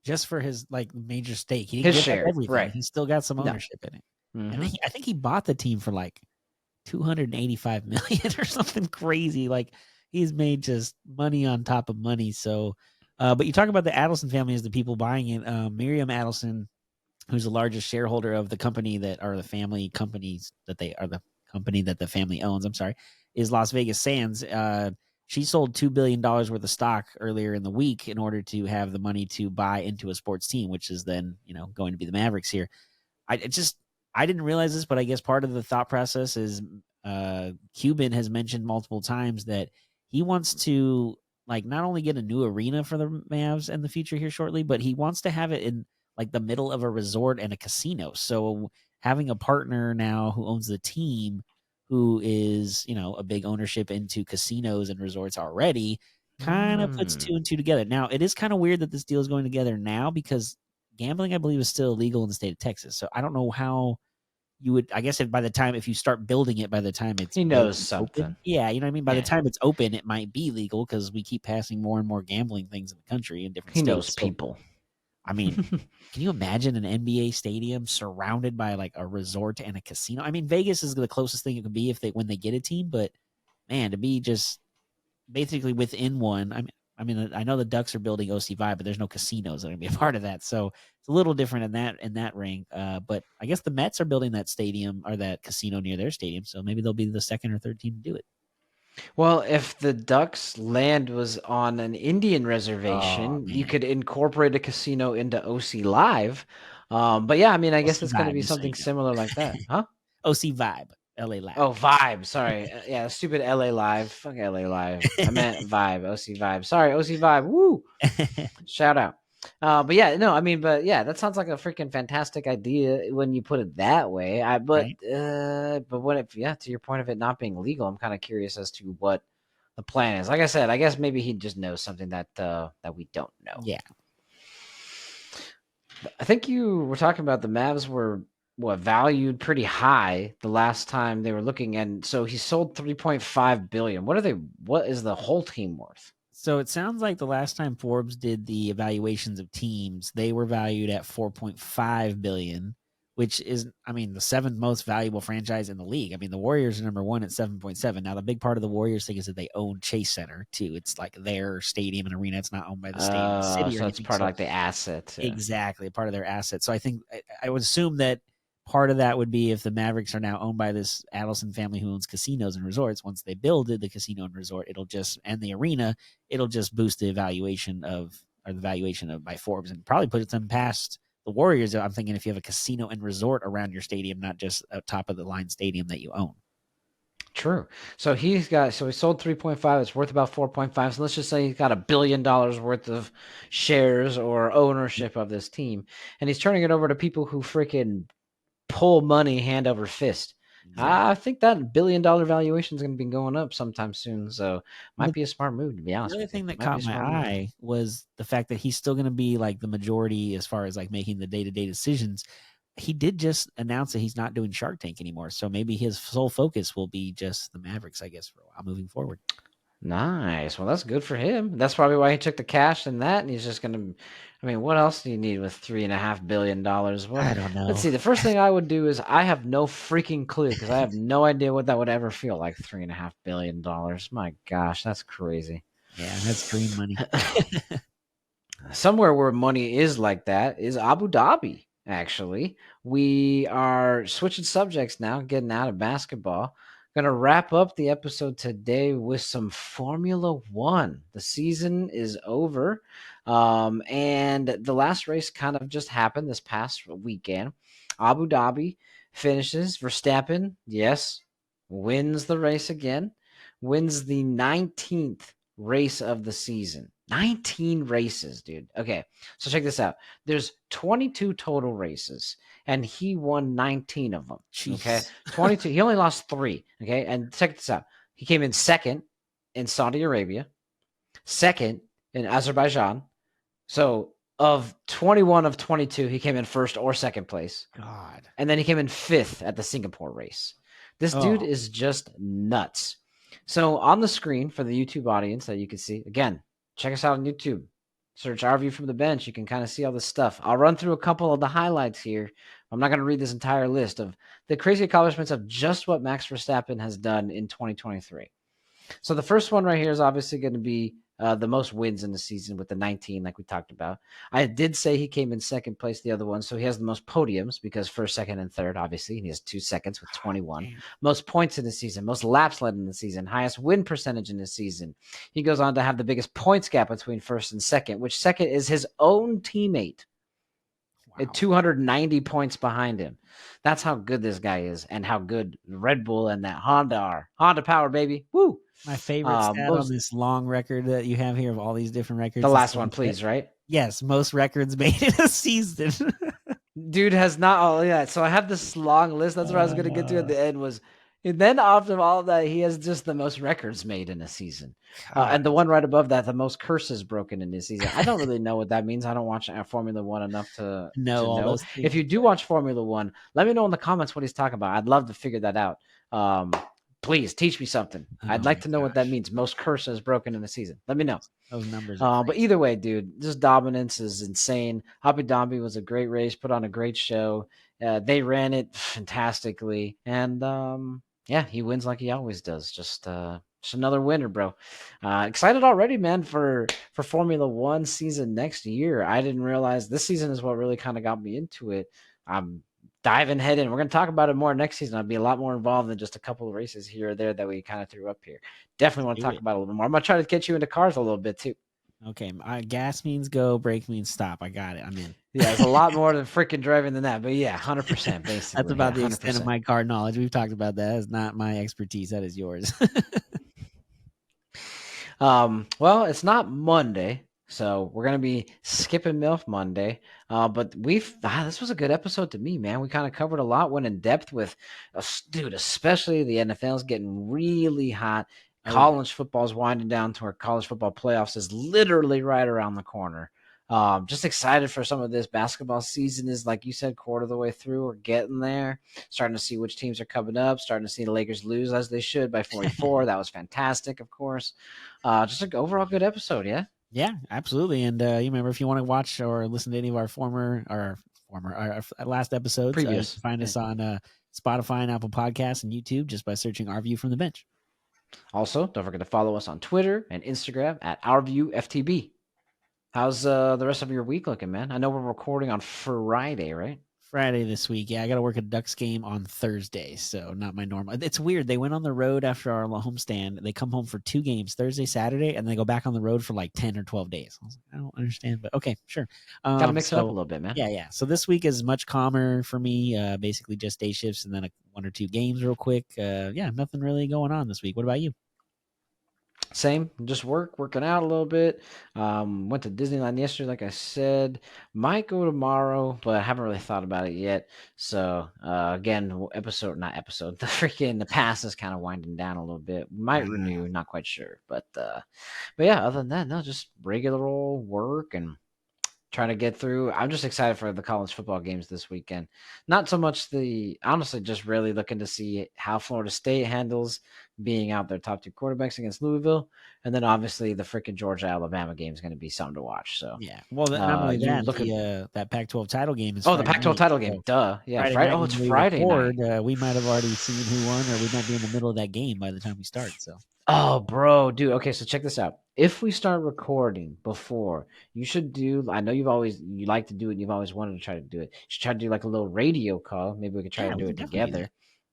Just for his like major stake. He didn't give share, up everything. Right. He still got some ownership in it. Mm-hmm. And I think he bought the team for like $285 million or something crazy. Like he's made just money on top of money. So, but you talk about the Adelson family as the people buying it. Miriam Adelson, who's the largest shareholder of the company that are the family companies that they are the company that the family owns. I'm sorry, is Las Vegas Sands. She sold $2 billion worth of stock earlier in the week in order to have the money to buy into a sports team, which is then, going to be the Mavericks here. I didn't realize this, but I guess part of the thought process is Cuban has mentioned multiple times that he wants to like not only get a new arena for the Mavs in the future here shortly, but he wants to have it in like the middle of a resort and a casino. So having a partner now who owns the team, who is, a big ownership into casinos and resorts already, kind of puts 2 and 2 together. Now, it is kind of weird that this deal is going together now because gambling, I believe, is still illegal in the state of Texas. So I don't know how you would, I guess if you start building it, by the time it's he knows something. Open, yeah, you know what I mean? By the time it's open, it might be legal because we keep passing more and more gambling things in the country in different states. He knows people. I mean, can you imagine an NBA stadium surrounded by like a resort and a casino? I mean, Vegas is the closest thing it could be when they get a team, but man, to be just basically within one. I mean, I know the Ducks are building OC Vibe, but there's no casinos that are going to be a part of that, so it's a little different in that ring. But I guess the Mets are building that stadium or that casino near their stadium, so maybe they'll be the second or third team to do it. Well, if the Ducks' land was on an Indian reservation, you could incorporate a casino into OC Live. But yeah, I mean, I guess it's going to be something similar like that, huh? OC Vibe, LA Live. Oh, Vibe. Sorry. Yeah, stupid LA Live. Fuck LA Live. I meant Vibe. OC Vibe. Sorry, OC Vibe. Woo! Shout out. But yeah, no, I mean, but yeah, that sounds like a freaking fantastic idea when you put it that way. But when to your point of it not being legal, I'm kind of curious as to what the plan is. Like I said, I guess maybe he just knows something that we don't know. Yeah. I think you were talking about the Mavs were valued pretty high the last time they were looking, and so he sold 3.5 billion. What is the whole team worth? So it sounds like the last time Forbes did the evaluations of teams, they were valued at 4.5 billion, which is, I mean, the seventh most valuable franchise in the league. I mean, the Warriors are number one at 7.7. Now, the big part of the Warriors thing is that they own Chase Center too. It's like their stadium and arena. It's not owned by the state or the city or So it's anything. part of So like the assets. Yeah. exactly, part of their assets. So I think I would assume that part of that would be if the Mavericks are now owned by this Adelson family who owns casinos and resorts. Once they build it, the casino and resort, it'll just and the arena, it'll just boost the valuation of by Forbes and probably put them past the Warriors. I'm thinking if you have a casino and resort around your stadium, not just a top of the line stadium that you own. True. So he sold 3.5. It's worth about 4.5. So let's just say he's got $1 billion worth of shares or ownership of this team, and he's turning it over to people who freaking pull money hand over fist. Exactly. I think that $1 billion valuation is going to be going up sometime soon. So might be a smart move, to be honest. The other with you. thing that Might be caught a my smart move. eye was the fact that he's still going to be like the majority as far as like making the day-to-day decisions. He did just announce that he's not doing Shark Tank anymore. So maybe his sole focus will be just the Mavericks, I guess, for a while moving forward. Nice. Well, that's good for him. That's probably why he took the cash and that, and he's just gonna. I mean, what else do you need with $3.5 billion? What? I don't know. Let's see. The first thing I would do is I have no freaking clue because I have no idea what that would ever feel like. $3.5 billion. My gosh, that's crazy. Yeah, that's green money. Somewhere where money is like that is Abu Dhabi. Actually, we are switching subjects now, getting out of basketball. Gonna wrap up the episode today with some Formula One. The season is over, and the last race kind of just happened this past weekend. Abu Dhabi finishes. Verstappen, yes, wins the race again. Wins the 19th race of the season. 19 races, dude. Okay, so check this out. There's 22 total races, and he won 19 of them. Jeez. Okay, 22. He only lost 3. Okay, and check this out. He came in second in Saudi Arabia, second in Azerbaijan. So of 21 of 22, he came in first or second place. God. And then he came in fifth at the Singapore race. This dude is just nuts. So on the screen for the YouTube audience that you can see, again, check us out on YouTube. Search Our View from the Bench. You can kind of see all this stuff. I'll run through a couple of the highlights here. I'm not going to read this entire list of the crazy accomplishments of just what Max Verstappen has done in 2023. So the first one right here is obviously going to be the most wins in the season with the 19, like we talked about. I did say he came in second place, the other one. So he has the most podiums because first, second, and third, obviously. He has 2 seconds with 21. Most points in the season, most laps led in the season, highest win percentage in the season. He goes on to have the biggest points gap between first and second, which second is his own teammate. At 290 points behind him. That's how good this guy is and how good Red Bull and that Honda are. Honda power, baby. Woo! My favorite stat on this long record that you have here of all these different records. The last one, please, right? Yes, most records made in a season. Dude has not. Oh, yeah. So I have this long list. That's what I was going to get to at the end was. And then after all of that, he has just the most records made in a season. And the one right above that, the most curses broken in this season. I don't really know what that means. I don't watch Formula One enough to know. If you do watch Formula One, let me know in the comments what he's talking about. I'd love to figure that out. Please teach me something. I'd like to know what that means. Most curses broken in the season. Let me know. Those numbers. But either way, dude, just dominance is insane. Abu Dhabi was a great race, put on a great show. They ran it fantastically. And yeah, he wins like he always does. Just another winner, bro. Excited already, man, for Formula One season next year. I didn't realize this season is what really kind of got me into it. I'm diving head in. We're going to talk about it more next season. I'll be a lot more involved than just a couple of races here or there that we kind of threw up here. Definitely want to talk about it a little more. I'm going to try to get you into cars a little bit too. Okay. Gas means go, brake means stop. I got it. I'm in. Yeah, it's a lot more than freaking driving than that. But yeah, 100% basically. That's about the extent of my car knowledge. We've talked about that. It's not my expertise. That is yours. Well, it's not Monday. So we're going to be skipping MILF Monday. But this was a good episode to me, man. We kind of covered a lot, went in depth with, dude, especially the NFL is getting really hot. College football is winding down to our college football playoffs is literally right around the corner. Just excited for some of this basketball season. Is like you said, quarter of the way through. We're getting there. Starting to see which teams are coming up. Starting to see the Lakers lose as they should by 44. That was fantastic, of course. Just an overall good episode. Yeah. Yeah, absolutely. And you remember, if you want to watch or listen to any of our our last episodes, you Previous. can find us on Spotify and Apple Podcasts and YouTube just by searching Our View from the Bench. Also, don't forget to follow us on Twitter and Instagram at OurViewFTB. How's the rest of your week looking, man? I know we're recording on Friday, right? Friday this week. Yeah, I got to work a Ducks game on Thursday, so not my normal. It's weird. They went on the road after our homestand. They come home for 2 games, Thursday, Saturday, and they go back on the road for like 10 or 12 days. I was like, I don't understand, but okay, sure. Got to mix it up a So little bit, man. yeah. So this week is much calmer for me. Basically just day shifts and then 1 or 2 games real quick. Yeah, nothing really going on this week. What about you? Same, just working out a little bit. Went to Disneyland yesterday, like I said. Might go tomorrow, but I haven't really thought about it yet. So again, not episode. The pass is kind of winding down a little bit. Might renew, not quite sure. But yeah, other than that, no, just regular old work and trying to get through. I'm just excited for the college football games this weekend. Not so much honestly, just really looking to see how Florida State handles being out their top 2 quarterbacks against Louisville. And then obviously the freaking Georgia Alabama game is going to be something to watch. So, Yeah. Well, not only you that, look at that Pac-12 title game is the Friday Pac 12 night. title game. Duh. Yeah. Friday Friday. night Oh, it's when we Friday record, night. we might have already seen who won, or we might be in the middle of that game by the time we start. So, Oh, bro, dude. Okay, so check this out. If we start recording before, you should do. I know you like to do it. You've always wanted to try to do it. You should try to do like a little radio call. Maybe we could try yeah, to we do can it definitely do together.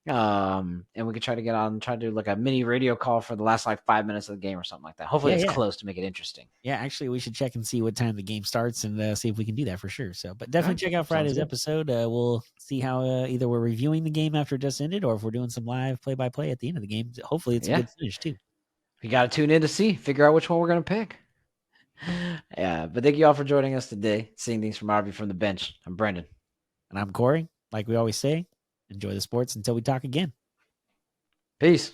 that. And we could try to get on and try to do like a mini radio call for the last like 5 minutes of the game or something like that. Hopefully, Yeah, it's yeah. close to make it interesting. Yeah, actually, we should check and see what time the game starts and see if we can do that for sure. So, but definitely All right, check out sounds Friday's good. episode. We'll see how either we're reviewing the game after it just ended, or if we're doing some live play-by-play at the end of the game. Hopefully, it's a Yeah, good finish too. you got to tune in to figure out which one we're gonna pick. Yeah, but thank you all for joining us today, seeing things from RV from the bench. I'm Brendan, And I'm Corey. Like we always say, enjoy the sports until we talk again. peace.